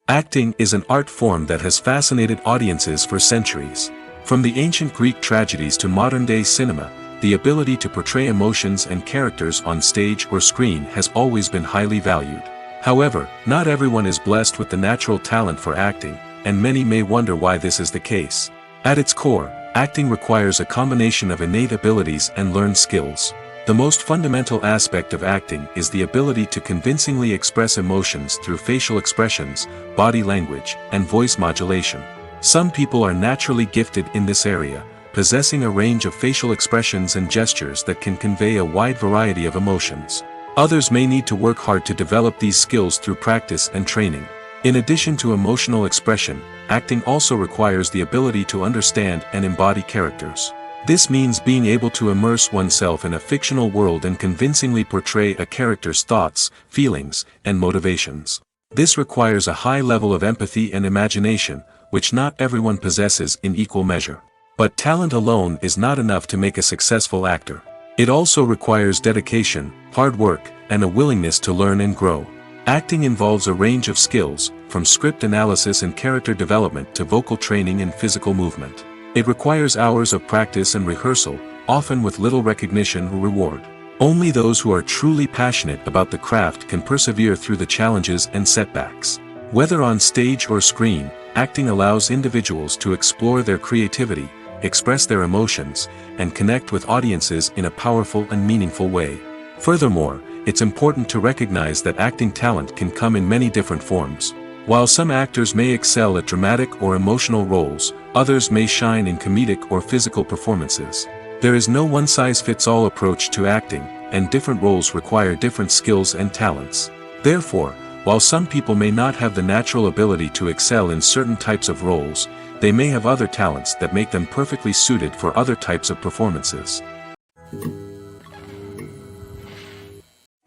Acting is an art form that has fascinated audiences for centuries. From the ancient Greek tragedies to modern-day cinema, the ability to portray emotions and characters on stage or screen has always been highly valued. However, not everyone is blessed with the natural talent for acting, and many may wonder why this is the case. At its core, acting requires a combination of innate abilities and learned skills. The most fundamental aspect of acting is the ability to convincingly express emotions through facial expressions, body language, and voice modulation. Some people are naturally gifted in this area, possessing a range of facial expressions and gestures that can convey a wide variety of emotions. Others may need to work hard to develop these skills through practice and training. In addition to emotional expression, acting also requires the ability to understand and embody characters. This means being able to immerse oneself in a fictional world and convincingly portray a character's thoughts, feelings, and motivations. This requires a high level of empathy and imagination, which not everyone possesses in equal measure. But talent alone is not enough to make a successful actor. It also requires dedication, hard work, and a willingness to learn and grow. Acting involves a range of skills, from script analysis and character development to vocal training and physical movement. It requires hours of practice and rehearsal, often with little recognition or reward. Only those who are truly passionate about the craft can persevere through the challenges and setbacks. Whether on stage or screen, acting allows individuals to explore their creativity, express their emotions, and connect with audiences in a powerful and meaningful way. Furthermore, it's important to recognize that acting talent can come in many different forms. While some actors may excel at dramatic or emotional roles, others may shine in comedic or physical performances. There is no one-size-fits-all approach to acting, and different roles require different skills and talents. Therefore, while some people may not have the natural ability to excel in certain types of roles, they may have other talents that make them perfectly suited for other types of performances.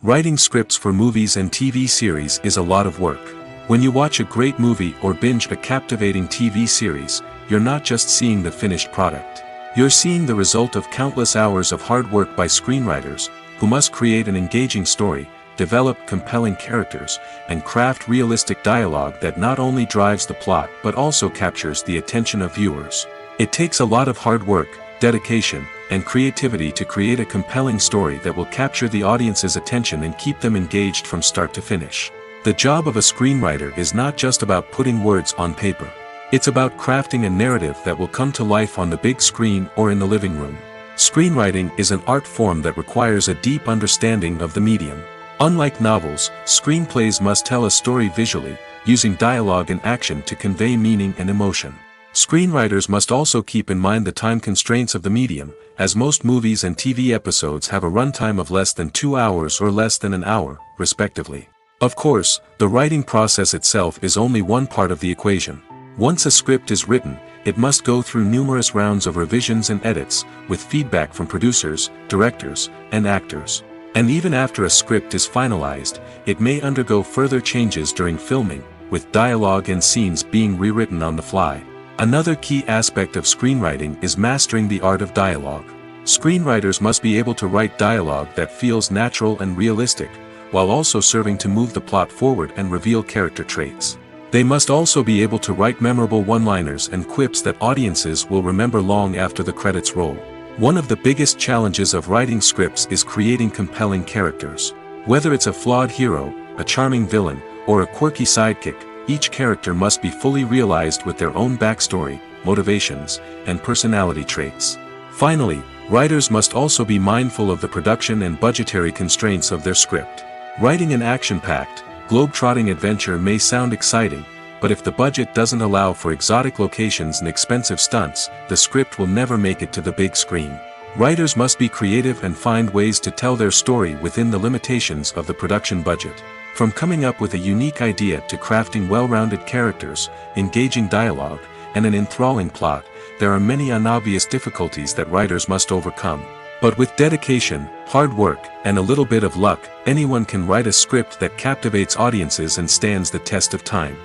Writing scripts for movies and TV series is a lot of work. When you watch a great movie or binge a captivating TV series, you're not just seeing the finished product. You're seeing the result of countless hours of hard work by screenwriters, who must create an engaging story, develop compelling characters, and craft realistic dialogue that not only drives the plot but also captures the attention of viewers. It takes a lot of hard work, dedication, and creativity to create a compelling story that will capture the audience's attention and keep them engaged from start to finish. The job of a screenwriter is not just about putting words on paper. It's about crafting a narrative that will come to life on the big screen or in the living room. Screenwriting is an art form that requires a deep understanding of the medium. Unlike novels, screenplays must tell a story visually, using dialogue and action to convey meaning and emotion. Screenwriters must also keep in mind the time constraints of the medium, as most movies and TV episodes have a runtime of less than 2 hours or less than an hour, respectively. Of course, the writing process itself is only one part of the equation. Once a script is written, it must go through numerous rounds of revisions and edits, with feedback from producers, directors, and actors. And even after a script is finalized, it may undergo further changes during filming, with dialogue and scenes being rewritten on the fly. Another key aspect of screenwriting is mastering the art of dialogue. Screenwriters must be able to write dialogue that feels natural and realistic, while also serving to move the plot forward and reveal character traits. They must also be able to write memorable one-liners and quips that audiences will remember long after the credits roll. One of the biggest challenges of writing scripts is creating compelling characters. Whether it's a flawed hero, a charming villain, or a quirky sidekick, each character must be fully realized with their own backstory, motivations, and personality traits. Finally, writers must also be mindful of the production and budgetary constraints of their script. Writing an action-packed, globe-trotting adventure may sound exciting, but if the budget doesn't allow for exotic locations and expensive stunts, the script will never make it to the big screen. Writers must be creative and find ways to tell their story within the limitations of the production budget. From coming up with a unique idea to crafting well-rounded characters, engaging dialogue, and an enthralling plot, there are many unobvious difficulties that writers must overcome. But with dedication, hard work, and a little bit of luck, anyone can write a script that captivates audiences and stands the test of time.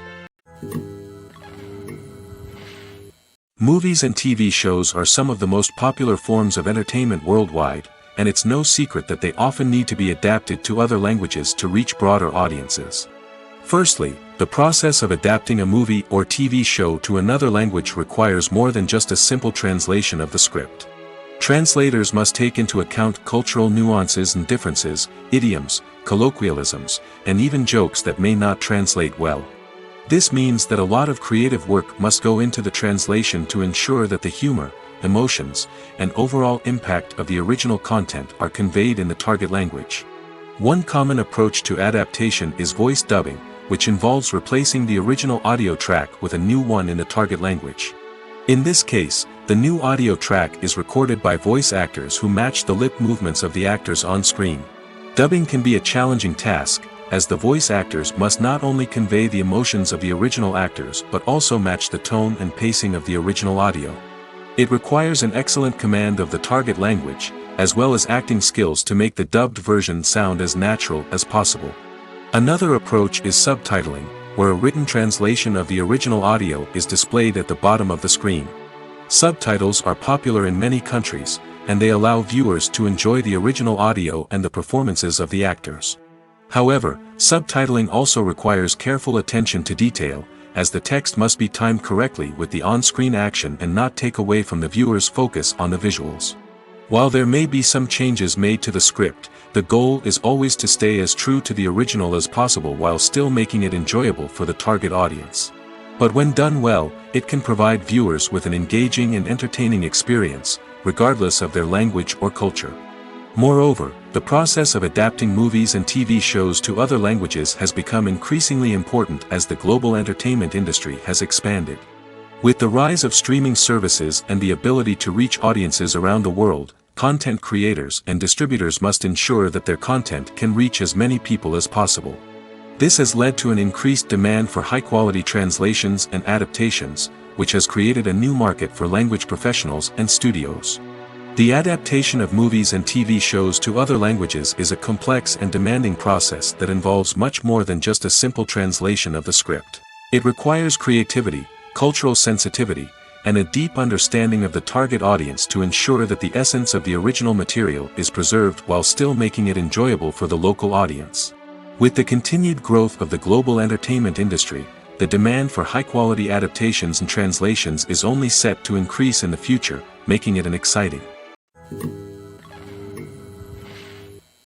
Movies and TV shows are some of the most popular forms of entertainment worldwide, and it's no secret that they often need to be adapted to other languages to reach broader audiences. Firstly, the process of adapting a movie or TV show to another language requires more than just a simple translation of the script. Translators must take into account cultural nuances and differences, idioms, colloquialisms, and even jokes that may not translate well. This means that a lot of creative work must go into the translation to ensure that the humor, emotions, and overall impact of the original content are conveyed in the target language. One common approach to adaptation is voice dubbing, which involves replacing the original audio track with a new one in the target language. In this case, the new audio track is recorded by voice actors who match the lip movements of the actors on screen. Dubbing can be a challenging task, as the voice actors must not only convey the emotions of the original actors but also match the tone and pacing of the original audio. It requires an excellent command of the target language, as well as acting skills to make the dubbed version sound as natural as possible. Another approach is subtitling, where a written translation of the original audio is displayed at the bottom of the screen. Subtitles are popular in many countries, and they allow viewers to enjoy the original audio and the performances of the actors. However, subtitling also requires careful attention to detail, as the text must be timed correctly with the on-screen action and not take away from the viewer's focus on the visuals. While there may be some changes made to the script, the goal is always to stay as true to the original as possible while still making it enjoyable for the target audience. But when done well, it can provide viewers with an engaging and entertaining experience, regardless of their language or culture. Moreover, the process of adapting movies and TV shows to other languages has become increasingly important as the global entertainment industry has expanded. With the rise of streaming services and the ability to reach audiences around the world, content creators and distributors must ensure that their content can reach as many people as possible. This has led to an increased demand for high-quality translations and adaptations, which has created a new market for language professionals and studios. The adaptation of movies and TV shows to other languages is a complex and demanding process that involves much more than just a simple translation of the script. It requires creativity, cultural sensitivity, and a deep understanding of the target audience to ensure that the essence of the original material is preserved while still making it enjoyable for the local audience. With the continued growth of the global entertainment industry, the demand for high-quality adaptations and translations is only set to increase in the future, making it an exciting.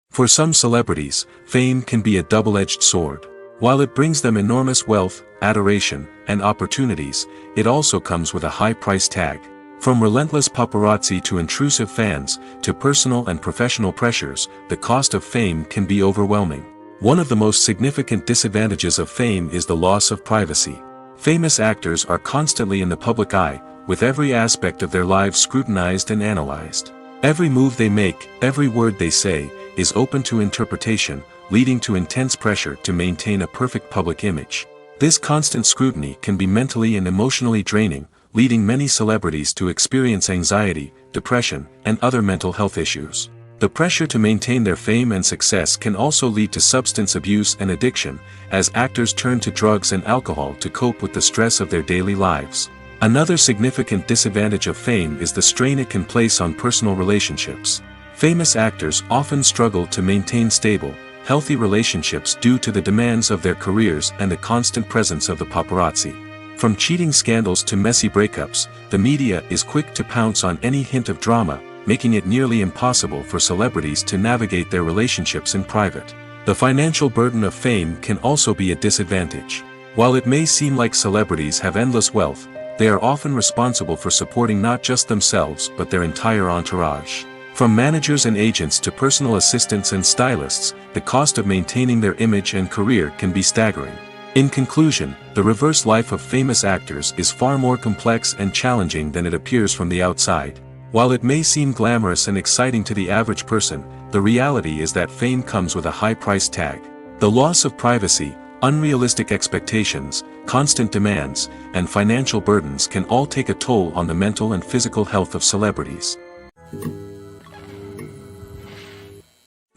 For some celebrities, fame can be a double-edged sword. While it brings them enormous wealth, adoration, and opportunities, it also comes with a high price tag. From relentless paparazzi to intrusive fans, to personal and professional pressures, the cost of fame can be overwhelming. One of the most significant disadvantages of fame is the loss of privacy. Famous actors are constantly in the public eye, with every aspect of their lives scrutinized and analyzed. Every move they make, every word they say, is open to interpretation, leading to intense pressure to maintain a perfect public image. This constant scrutiny can be mentally and emotionally draining, leading many celebrities to experience anxiety, depression, and other mental health issues. The pressure to maintain their fame and success can also lead to substance abuse and addiction, as actors turn to drugs and alcohol to cope with the stress of their daily lives. Another significant disadvantage of fame is the strain it can place on personal relationships. Famous actors often struggle to maintain stable, healthy relationships due to the demands of their careers and the constant presence of the paparazzi. From cheating scandals to messy breakups, the media is quick to pounce on any hint of drama, making it nearly impossible for celebrities to navigate their relationships in private. The financial burden of fame can also be a disadvantage. While it may seem like celebrities have endless wealth, they are often responsible for supporting not just themselves but their entire entourage. From managers and agents to personal assistants and stylists, the cost of maintaining their image and career can be staggering. In conclusion, the reverse life of famous actors is far more complex and challenging than it appears from the outside. While it may seem glamorous and exciting to the average person, the reality is that fame comes with a high price tag. The loss of privacy, unrealistic expectations, constant demands, and financial burdens can all take a toll on the mental and physical health of celebrities.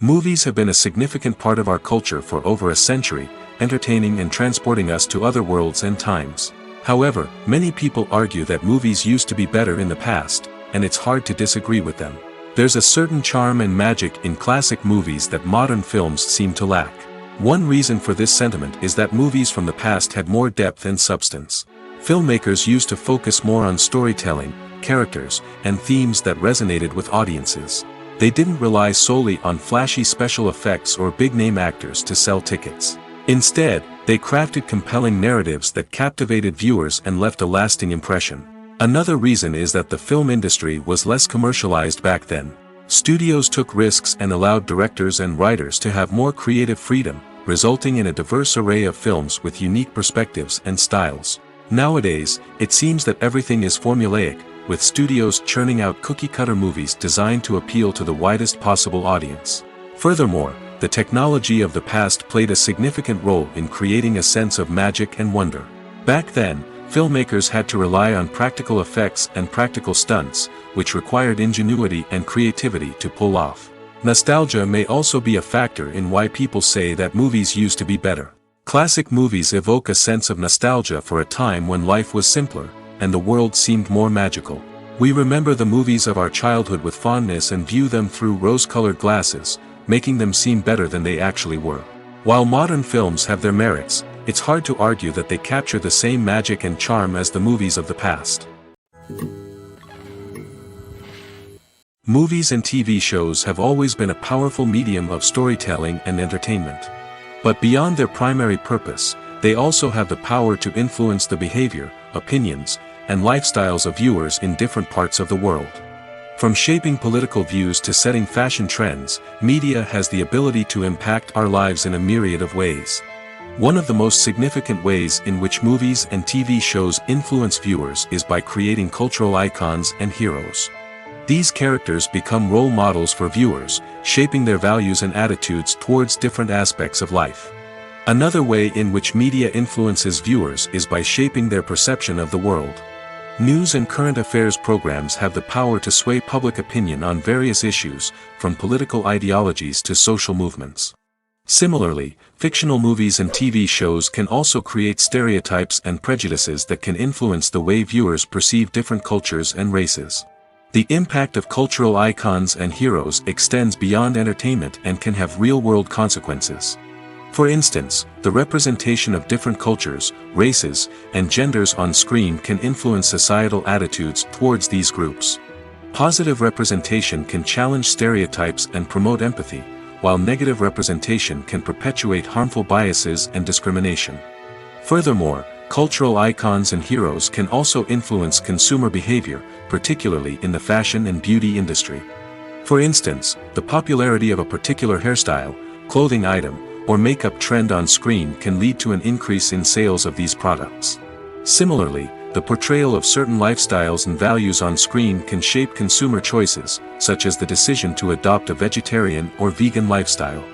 Movies have been a significant part of our culture for over a century, entertaining and transporting us to other worlds and times. However, many people argue that movies used to be better in the past, and it's hard to disagree with them. There's a certain charm and magic in classic movies that modern films seem to lack. One reason for this sentiment is that movies from the past had more depth and substance. Filmmakers used to focus more on storytelling, characters, and themes that resonated with audiences. They didn't rely solely on flashy special effects or big-name actors to sell tickets. Instead, they crafted compelling narratives that captivated viewers and left a lasting impression. Another reason is that the film industry was less commercialized back then. Studios took risks and allowed directors and writers to have more creative freedom, resulting in a diverse array of films with unique perspectives and styles. Nowadays, it seems that everything is formulaic, with studios churning out cookie-cutter movies designed to appeal to the widest possible audience. Furthermore, the technology of the past played a significant role in creating a sense of magic and wonder. Back then, filmmakers had to rely on practical effects and practical stunts, which required ingenuity and creativity to pull off. Nostalgia may also be a factor in why people say that movies used to be better. Classic movies evoke a sense of nostalgia for a time when life was simpler, and the world seemed more magical. We remember the movies of our childhood with fondness and view them through rose-colored glasses, making them seem better than they actually were. While modern films have their merits, it's hard to argue that they capture the same magic and charm as the movies of the past. Movies and TV shows have always been a powerful medium of storytelling and entertainment. But beyond their primary purpose, they also have the power to influence the behavior, opinions, and lifestyles of viewers in different parts of the world. From shaping political views to setting fashion trends, media has the ability to impact our lives in a myriad of ways. One of the most significant ways in which movies and TV shows influence viewers is by creating cultural icons and heroes. These characters become role models for viewers, shaping their values and attitudes towards different aspects of life. Another way in which media influences viewers is by shaping their perception of the world. News and current affairs programs have the power to sway public opinion on various issues, from political ideologies to social movements. Similarly, fictional movies and TV shows can also create stereotypes and prejudices that can influence the way viewers perceive different cultures and races. The impact of cultural icons and heroes extends beyond entertainment and can have real-world consequences. For instance, the representation of different cultures, races, and genders on screen can influence societal attitudes towards these groups. Positive representation can challenge stereotypes and promote empathy, while negative representation can perpetuate harmful biases and discrimination. Furthermore, Cultural icons and heroes can also influence consumer behavior, particularly in the fashion and beauty industry. For instance, the popularity of a particular hairstyle, clothing item, or makeup trend on screen can lead to an increase in sales of these products. Similarly, the portrayal of certain lifestyles and values on screen can shape consumer choices, such as the decision to adopt a vegetarian or vegan lifestyle.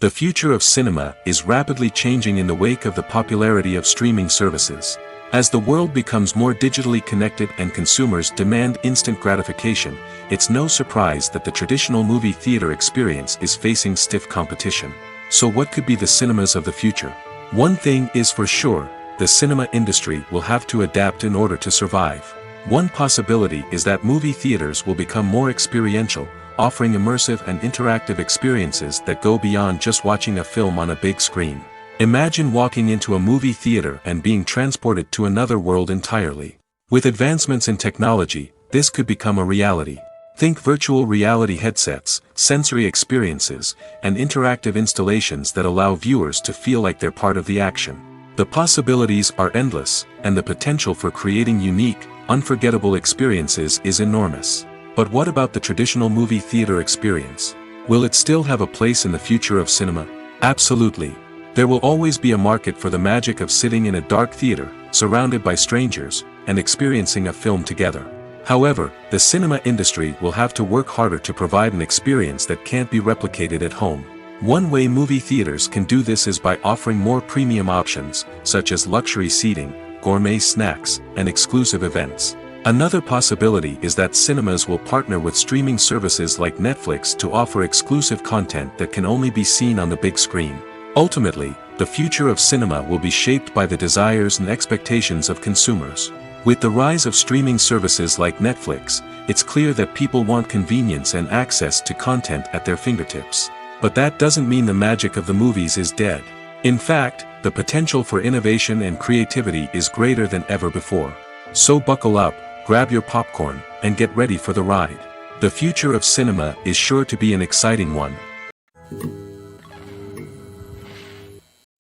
The future of cinema is rapidly changing in the wake of the popularity of streaming services. As the world becomes more digitally connected and consumers demand instant gratification, it's no surprise that the traditional movie theater experience is facing stiff competition. So what could be the cinemas of the future? One thing is for sure, the cinema industry will have to adapt in order to survive. One possibility is that movie theaters will become more experiential, offering immersive and interactive experiences that go beyond just watching a film on a big screen. Imagine walking into a movie theater and being transported to another world entirely. With advancements in technology, this could become a reality. Think virtual reality headsets, sensory experiences, and interactive installations that allow viewers to feel like they're part of the action. The possibilities are endless, and the potential for creating unique, unforgettable experiences is enormous. But what about the traditional movie theater experience? Will it still have a place in the future of cinema? Absolutely. There will always be a market for the magic of sitting in a dark theater, surrounded by strangers, and experiencing a film together. However, the cinema industry will have to work harder to provide an experience that can't be replicated at home. One way movie theaters can do this is by offering more premium options, such as luxury seating, gourmet snacks, and exclusive events. Another possibility is that cinemas will partner with streaming services like Netflix to offer exclusive content that can only be seen on the big screen. Ultimately, the future of cinema will be shaped by the desires and expectations of consumers. With the rise of streaming services like Netflix, it's clear that people want convenience and access to content at their fingertips. But that doesn't mean the magic of the movies is dead. In fact, the potential for innovation and creativity is greater than ever before. So buckle up, grab your popcorn, and get ready for the ride. The future of cinema is sure to be an exciting one.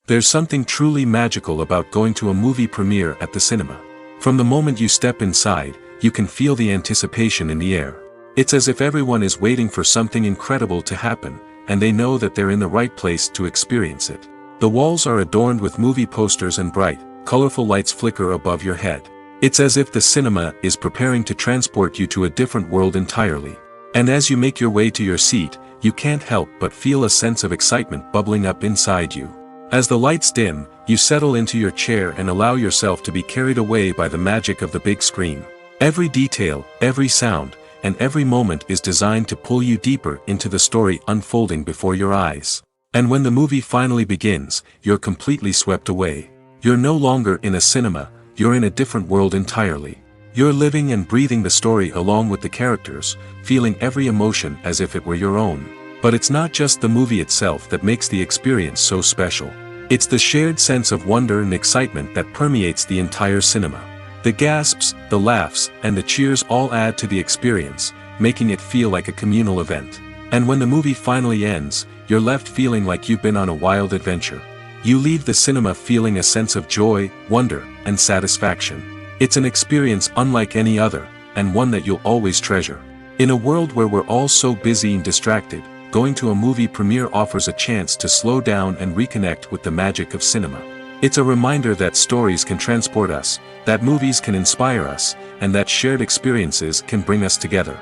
There's something truly magical about going to a movie premiere at the cinema. From the moment you step inside, you can feel the anticipation in the air. It's as if everyone is waiting for something incredible to happen, and they know that they're in the right place to experience it. The walls are adorned with movie posters and bright, colorful lights flicker above your head. It's as if the cinema is preparing to transport you to a different world entirely. And as you make your way to your seat, you can't help but feel a sense of excitement bubbling up inside you. As the lights dim, you settle into your chair and allow yourself to be carried away by the magic of the big screen. Every detail, every sound, and every moment is designed to pull you deeper into the story unfolding before your eyes. And when the movie finally begins, you're completely swept away. You're no longer in a cinema, you're in a different world entirely. You're living and breathing the story along with the characters, feeling every emotion as if it were your own. But it's not just the movie itself that makes the experience so special. It's the shared sense of wonder and excitement that permeates the entire cinema. The gasps, the laughs, and the cheers all add to the experience, making it feel like a communal event. And when the movie finally ends, you're left feeling like you've been on a wild adventure. You leave the cinema feeling a sense of joy, wonder, and satisfaction. It's an experience unlike any other, and one that you'll always treasure. In a world where we're all so busy and distracted, going to a movie premiere offers a chance to slow down and reconnect with the magic of cinema. It's a reminder that stories can transport us, that movies can inspire us, and that shared experiences can bring us together.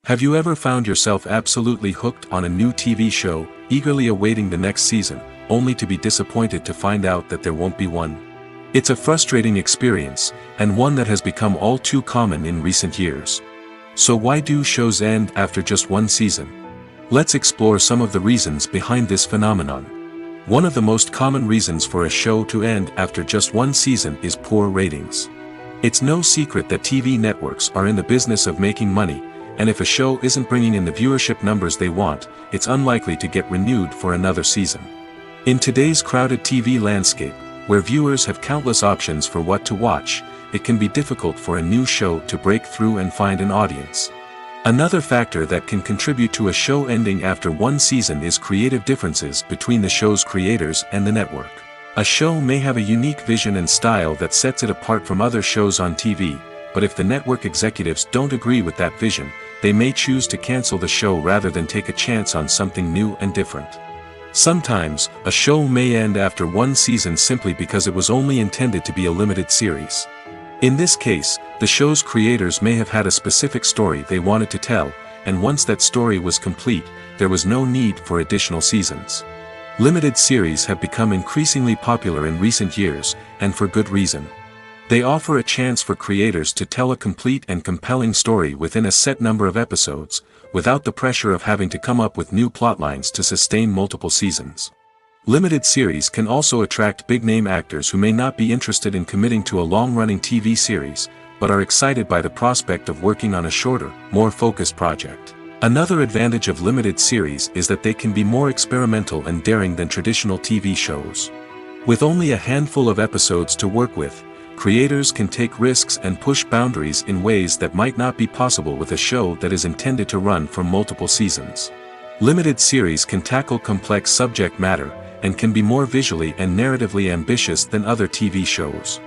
Have you ever found yourself absolutely hooked on a new TV show, eagerly awaiting the next season, only to be disappointed to find out that there won't be one? It's a frustrating experience, and one that has become all too common in recent years. So why do shows end after just one season? Let's explore some of the reasons behind this phenomenon. One of the most common reasons for a show to end after just one season is poor ratings. It's no secret that TV networks are in the business of making money, and if a show isn't bringing in the viewership numbers they want, it's unlikely to get renewed for another season. In today's crowded TV landscape, where viewers have countless options for what to watch, it can be difficult for a new show to break through and find an audience. Another factor that can contribute to a show ending after one season is creative differences between the show's creators and the network. A show may have a unique vision and style that sets it apart from other shows on TV, but if the network executives don't agree with that vision, they may choose to cancel the show rather than take a chance on something new and different. Sometimes, a show may end after one season simply because it was only intended to be a limited series. In this case, the show's creators may have had a specific story they wanted to tell, and once that story was complete, there was no need for additional seasons. Limited series have become increasingly popular in recent years, and for good reason. They offer a chance for creators to tell a complete and compelling story within a set number of episodes, without the pressure of having to come up with new plotlines to sustain multiple seasons. Limited series can also attract big-name actors who may not be interested in committing to a long-running TV series, but are excited by the prospect of working on a shorter, more focused project. Another advantage of limited series is that they can be more experimental and daring than traditional TV shows. With only a handful of episodes to work with, creators can take risks and push boundaries in ways that might not be possible with a show that is intended to run for multiple seasons. Limited series can tackle complex subject matter, and can be more visually and narratively ambitious than other TV shows.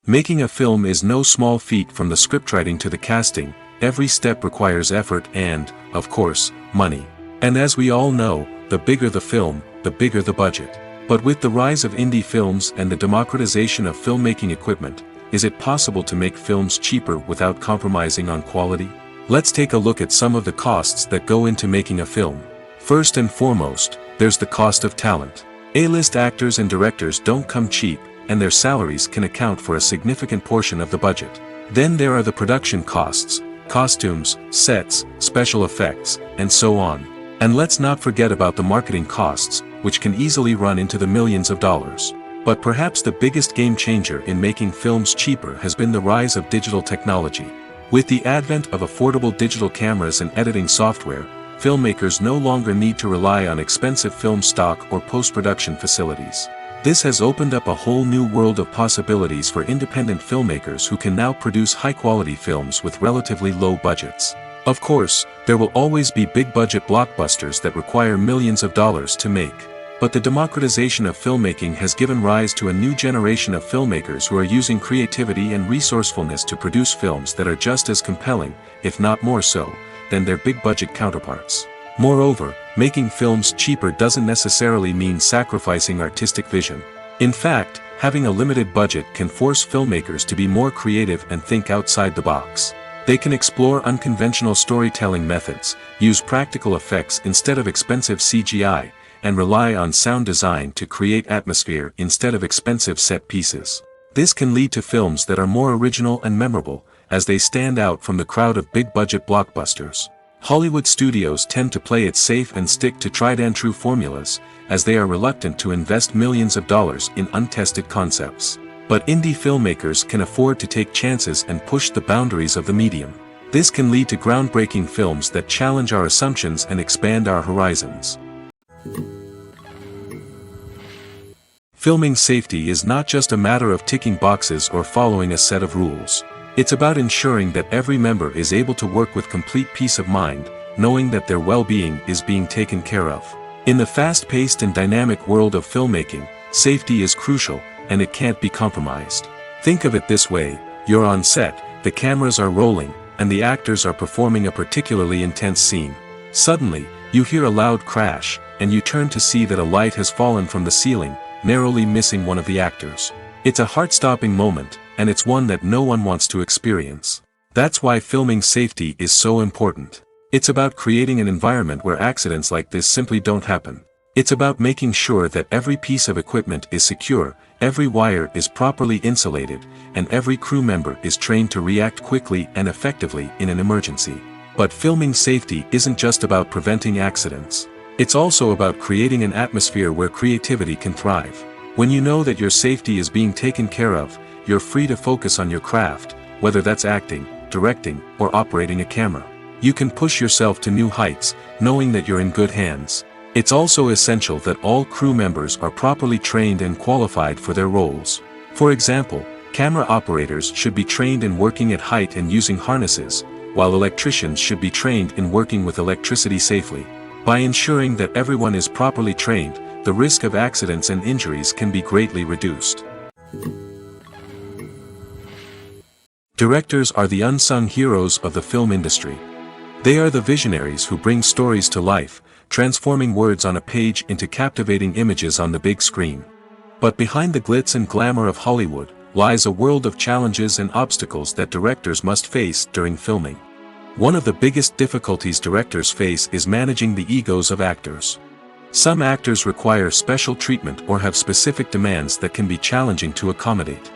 Making a film is no small feat. From the scriptwriting to the casting, every step requires effort and, of course, money. And as we all know, the bigger the film, the bigger the budget. But with the rise of indie films and the democratization of filmmaking equipment, is it possible to make films cheaper without compromising on quality? Let's take a look at some of the costs that go into making a film. First and foremost, there's the cost of talent. A-list actors and directors don't come cheap, and their salaries can account for a significant portion of the budget. Then there are the production costs, costumes, sets, special effects, and so on. And let's not forget about the marketing costs, which can easily run into the millions of dollars. But perhaps the biggest game changer in making films cheaper has been the rise of digital technology. With the advent of affordable digital cameras and editing software, filmmakers no longer need to rely on expensive film stock or post-production facilities. This has opened up a whole new world of possibilities for independent filmmakers who can now produce high-quality films with relatively low budgets. Of course, there will always be big-budget blockbusters that require millions of dollars to make. But the democratization of filmmaking has given rise to a new generation of filmmakers who are using creativity and resourcefulness to produce films that are just as compelling, if not more so, than their big-budget counterparts. Moreover, making films cheaper doesn't necessarily mean sacrificing artistic vision. In fact, having a limited budget can force filmmakers to be more creative and think outside the box. They can explore unconventional storytelling methods, use practical effects instead of expensive CGI, and rely on sound design to create atmosphere instead of expensive set pieces. This can lead to films that are more original and memorable, as they stand out from the crowd of big-budget blockbusters. Hollywood studios tend to play it safe and stick to tried-and-true formulas, as they are reluctant to invest millions of dollars in untested concepts. But indie filmmakers can afford to take chances and push the boundaries of the medium. This can lead to groundbreaking films that challenge our assumptions and expand our horizons. Filming safety is not just a matter of ticking boxes or following a set of rules. It's about ensuring that every member is able to work with complete peace of mind, knowing that their well-being is being taken care of. In the fast-paced and dynamic world of filmmaking, safety is crucial, and it can't be compromised. Think of it this way: you're on set, the cameras are rolling, and the actors are performing a particularly intense scene. Suddenly, you hear a loud crash, and you turn to see that a light has fallen from the ceiling, narrowly missing one of the actors. It's a heart-stopping moment, and it's one that no one wants to experience. That's why filming safety is so important. It's about creating an environment where accidents like this simply don't happen. It's about making sure that every piece of equipment is secure, every wire is properly insulated, and every crew member is trained to react quickly and effectively in an emergency. But filming safety isn't just about preventing accidents. It's also about creating an atmosphere where creativity can thrive. When you know that your safety is being taken care of, you're free to focus on your craft, whether that's acting, directing, or operating a camera. You can push yourself to new heights, knowing that you're in good hands. It's also essential that all crew members are properly trained and qualified for their roles. For example, Camera operators should be trained in working at height and using harnesses, while electricians should be trained in working with electricity safely. By ensuring that everyone is properly trained, the risk of accidents and injuries can be greatly reduced. Directors are the unsung heroes of the film industry. They are the visionaries who bring stories to life, transforming words on a page into captivating images on the big screen. But behind the glitz and glamour of Hollywood lies a world of challenges and obstacles that directors must face during filming. One of the biggest difficulties directors face is managing the egos of actors. Some actors require special treatment or have specific demands that can be challenging to accommodate.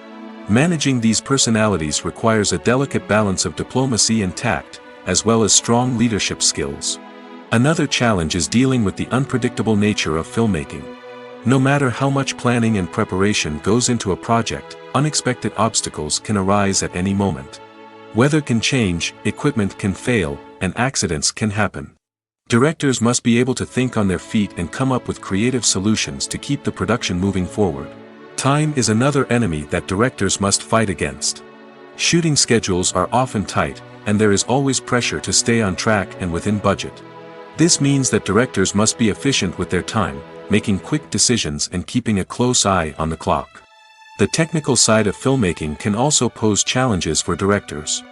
Managing these personalities requires a delicate balance of diplomacy and tact, as well as strong leadership skills. Another challenge is dealing with the unpredictable nature of filmmaking. No matter how much planning and preparation goes into a project, unexpected obstacles can arise at any moment. Weather can change, equipment can fail, and accidents can happen. Directors must be able to think on their feet and come up with creative solutions to keep the production moving forward. Time is another enemy that directors must fight against. Shooting schedules are often tight, and there is always pressure to stay on track and within budget. This means that directors must be efficient with their time, making quick decisions and keeping a close eye on the clock. The technical side of filmmaking can also pose challenges for directors.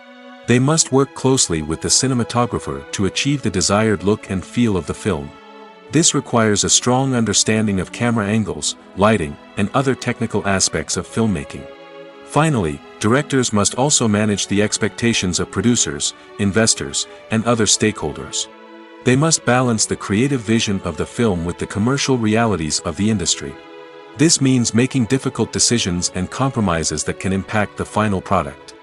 They must work closely with the cinematographer to achieve the desired look and feel of the film. This requires a strong understanding of camera angles, lighting, and other technical aspects of filmmaking. Finally, directors must also manage the expectations of producers, investors, and other stakeholders. They must balance the creative vision of the film with the commercial realities of the industry. This means making difficult decisions and compromises that can impact the final product.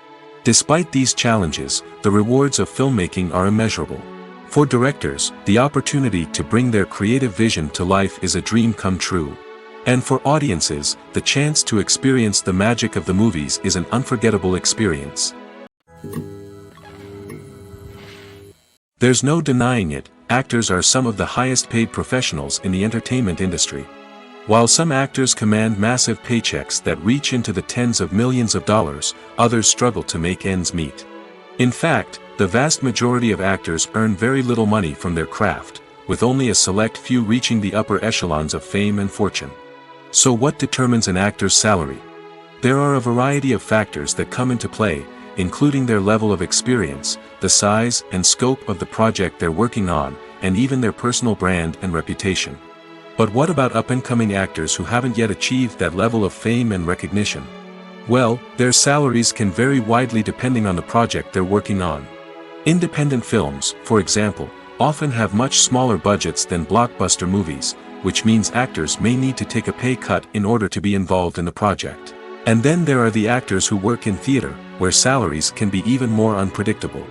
Despite these challenges, the rewards of filmmaking are immeasurable. For directors, the opportunity to bring their creative vision to life is a dream come true. And for audiences, the chance to experience the magic of the movies is an unforgettable experience. There's no denying it, actors are some of the highest paid professionals in the entertainment industry. While some actors command massive paychecks that reach into the tens of millions of dollars, others struggle to make ends meet. In fact, the vast majority of actors earn very little money from their craft, with only a select few reaching the upper echelons of fame and fortune. So what determines an actor's salary? There are a variety of factors that come into play, including their level of experience, the size and scope of the project they're working on, and even their personal brand and reputation. But what about up-and-coming actors who haven't yet achieved that level of fame and recognition? Well, their salaries can vary widely depending on the project they're working on. Independent films, for example, often have much smaller budgets than blockbuster movies, which means actors may need to take a pay cut in order to be involved in the project. And then there are the actors who work in theater, where salaries can be even more unpredictable.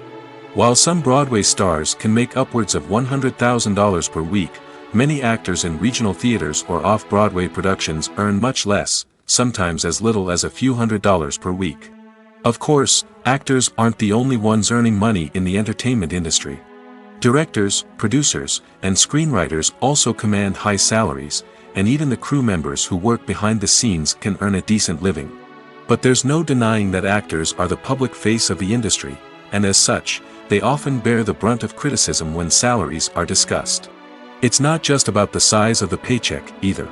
While some Broadway stars can make upwards of $100,000 per week, many actors in regional theaters or off-Broadway productions earn much less, sometimes as little as a few $100s per week. Of course, actors aren't the only ones earning money in the entertainment industry. Directors, producers, and screenwriters also command high salaries, and even the crew members who work behind the scenes can earn a decent living. But there's no denying that actors are the public face of the industry, and as such, they often bear the brunt of criticism when salaries are discussed. It's not just about the size of the paycheck, either.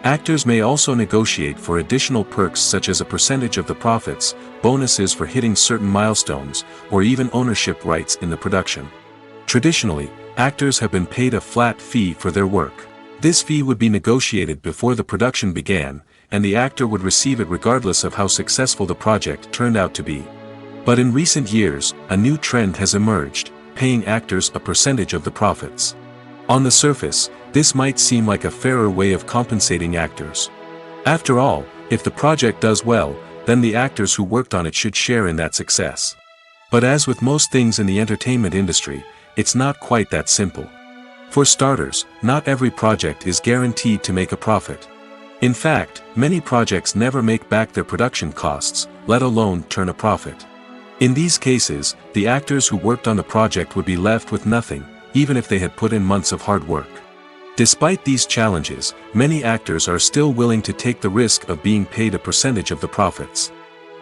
Actors may also negotiate for additional perks such as a percentage of the profits, bonuses for hitting certain milestones, or even ownership rights in the production. Traditionally, actors have been paid a flat fee for their work. This fee would be negotiated before the production began, and the actor would receive it regardless of how successful the project turned out to be. But in recent years, a new trend has emerged, paying actors a percentage of the profits. On the surface, this might seem like a fairer way of compensating actors. After all, if the project does well, then the actors who worked on it should share in that success. But as with most things in the entertainment industry, it's not quite that simple. For starters, not every project is guaranteed to make a profit. In fact, many projects never make back their production costs, let alone turn a profit. In these cases, the actors who worked on the project would be left with nothing, even if they had put in months of hard work. Despite these challenges, many actors are still willing to take the risk of being paid a percentage of the profits.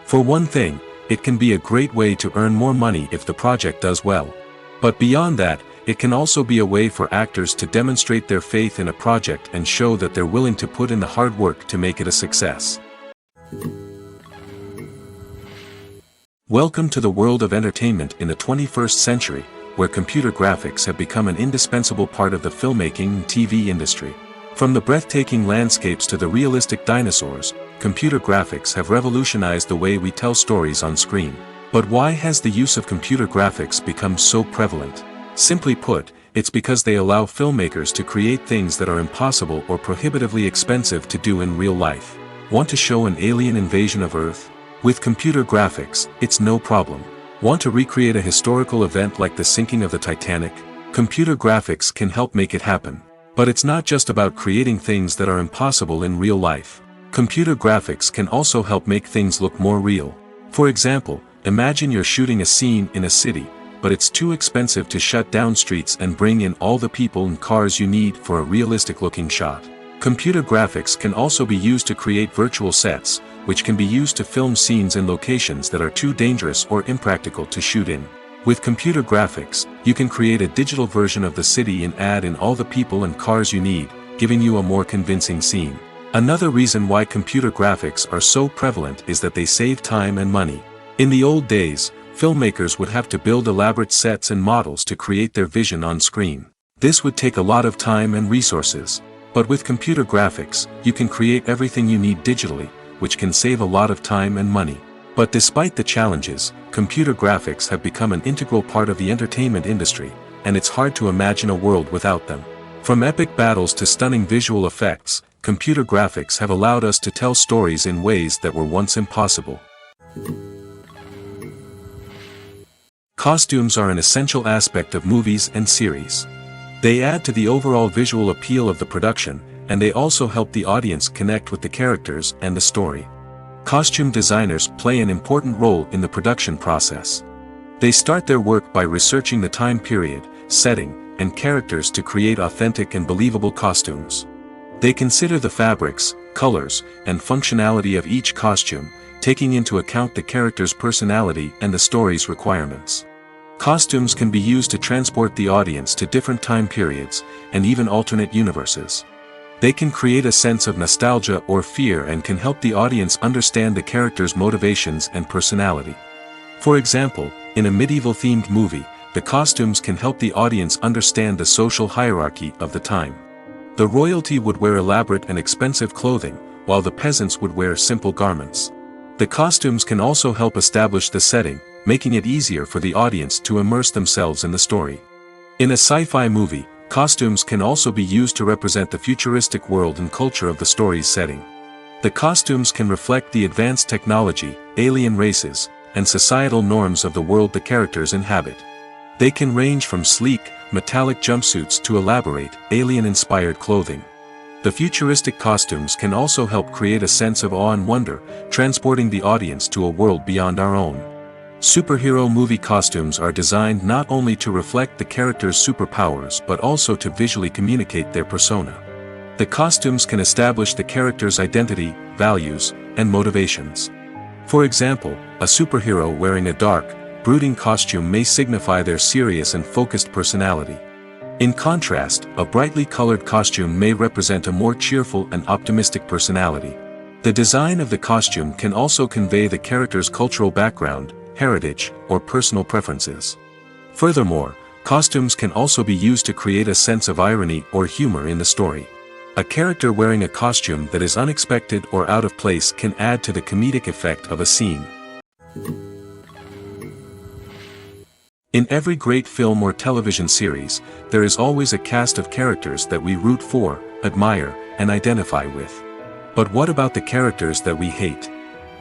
For one thing, it can be a great way to earn more money if the project does well. But beyond that, it can also be a way for actors to demonstrate their faith in a project and show that they're willing to put in the hard work to make it a success. Welcome to the world of entertainment in the 21st century, where computer graphics have become an indispensable part of the filmmaking and TV industry. From the breathtaking landscapes to the realistic dinosaurs, computer graphics have revolutionized the way we tell stories on screen. But why has the use of computer graphics become so prevalent? Simply put, it's because they allow filmmakers to create things that are impossible or prohibitively expensive to do in real life. Want to show an alien invasion of Earth? With computer graphics, it's no problem. Want to recreate a historical event like the sinking of the Titanic? Computer graphics can help make it happen. But it's not just about creating things that are impossible in real life. Computer graphics can also help make things look more real. For example, imagine you're shooting a scene in a city, but it's too expensive to shut down streets and bring in all the people and cars you need for a realistic-looking shot. Computer graphics can also be used to create virtual sets, which can be used to film scenes in locations that are too dangerous or impractical to shoot in. With computer graphics, you can create a digital version of the city and add in all the people and cars you need, giving you a more convincing scene. Another reason why computer graphics are so prevalent is that they save time and money. In the old days, filmmakers would have to build elaborate sets and models to create their vision on screen. This would take a lot of time and resources. But with computer graphics, you can create everything you need digitally, which can save a lot of time and money. But despite the challenges, computer graphics have become an integral part of the entertainment industry, and it's hard to imagine a world without them. From epic battles to stunning visual effects, computer graphics have allowed us to tell stories in ways that were once impossible. Costumes are an essential aspect of movies and series. They add to the overall visual appeal of the production, and they also help the audience connect with the characters and the story. Costume designers play an important role in the production process. They start their work by researching the time period, setting, and characters to create authentic and believable costumes. They consider the fabrics, colors, and functionality of each costume, taking into account the character's personality and the story's requirements. Costumes can be used to transport the audience to different time periods, and even alternate universes. They can create a sense of nostalgia or fear and can help the audience understand the character's motivations and personality. For example, in a medieval-themed movie, the costumes can help the audience understand the social hierarchy of the time. The royalty would wear elaborate and expensive clothing, while the peasants would wear simple garments. The costumes can also help establish the setting, making it easier for the audience to immerse themselves in the story. In a sci-fi movie, costumes can also be used to represent the futuristic world and culture of the story's setting. The costumes can reflect the advanced technology, alien races, and societal norms of the world the characters inhabit. They can range from sleek, metallic jumpsuits to elaborate, alien-inspired clothing. The futuristic costumes can also help create a sense of awe and wonder, transporting the audience to a world beyond our own. Superhero movie costumes are designed not only to reflect the character's superpowers but also to visually communicate their persona. The costumes can establish the character's identity, values, and motivations. For example, a superhero wearing a dark, brooding costume may signify their serious and focused personality. In contrast, a brightly colored costume may represent a more cheerful and optimistic personality. The design of the costume can also convey the character's cultural background, heritage, or personal preferences. Furthermore, costumes can also be used to create a sense of irony or humor in the story. A character wearing a costume that is unexpected or out of place can add to the comedic effect of a scene. In every great film or television series, there is always a cast of characters that we root for, admire, and identify with. But what about the characters that we hate?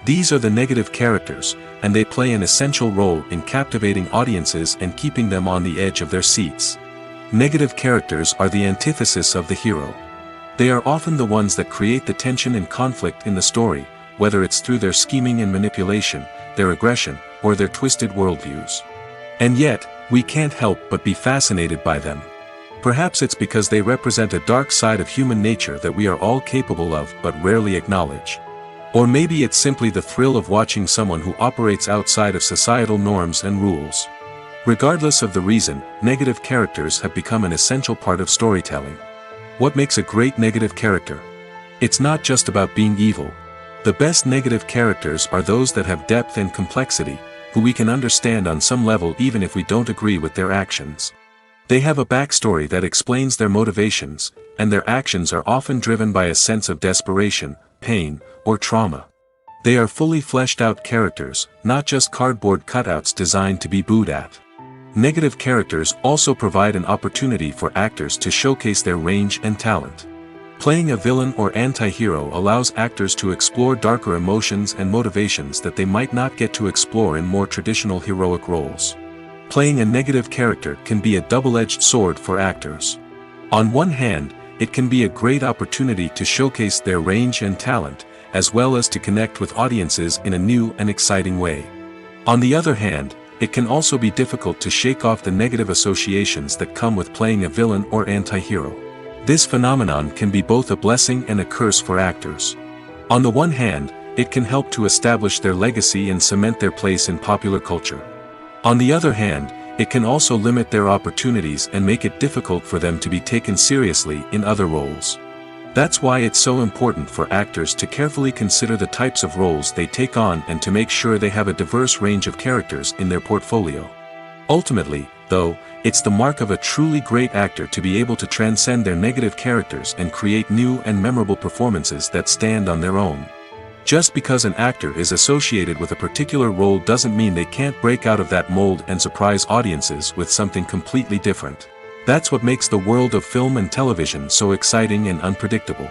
These are the negative characters, and they play an essential role in captivating audiences and keeping them on the edge of their seats. Negative characters are the antithesis of the hero. They are often the ones that create the tension and conflict in the story, whether it's through their scheming and manipulation, their aggression, or their twisted worldviews. And yet, we can't help but be fascinated by them. Perhaps it's because they represent a dark side of human nature that we are all capable of but rarely acknowledge. Or maybe it's simply the thrill of watching someone who operates outside of societal norms and rules. Regardless of the reason, negative characters have become an essential part of storytelling. What makes a great negative character? It's not just about being evil. The best negative characters are those that have depth and complexity, who we can understand on some level even if we don't agree with their actions. They have a backstory that explains their motivations, and their actions are often driven by a sense of desperation, pain, or trauma. They are fully fleshed out characters, not just cardboard cutouts designed to be booed at. Negative characters also provide an opportunity for actors to showcase their range and talent. Playing a villain or anti-hero allows actors to explore darker emotions and motivations that they might not get to explore in more traditional heroic roles. Playing a negative character can be a double-edged sword for actors. On one hand, it can be a great opportunity to showcase their range and talent, as well as to connect with audiences in a new and exciting way. On the other hand, it can also be difficult to shake off the negative associations that come with playing a villain or anti-hero. This phenomenon can be both a blessing and a curse for actors. On the one hand, it can help to establish their legacy and cement their place in popular culture. On the other hand, it can also limit their opportunities and make it difficult for them to be taken seriously in other roles. That's why it's so important for actors to carefully consider the types of roles they take on and to make sure they have a diverse range of characters in their portfolio. Ultimately, though, it's the mark of a truly great actor to be able to transcend their negative characters and create new and memorable performances that stand on their own. Just because an actor is associated with a particular role doesn't mean they can't break out of that mold and surprise audiences with something completely different. That's what makes the world of film and television so exciting and unpredictable.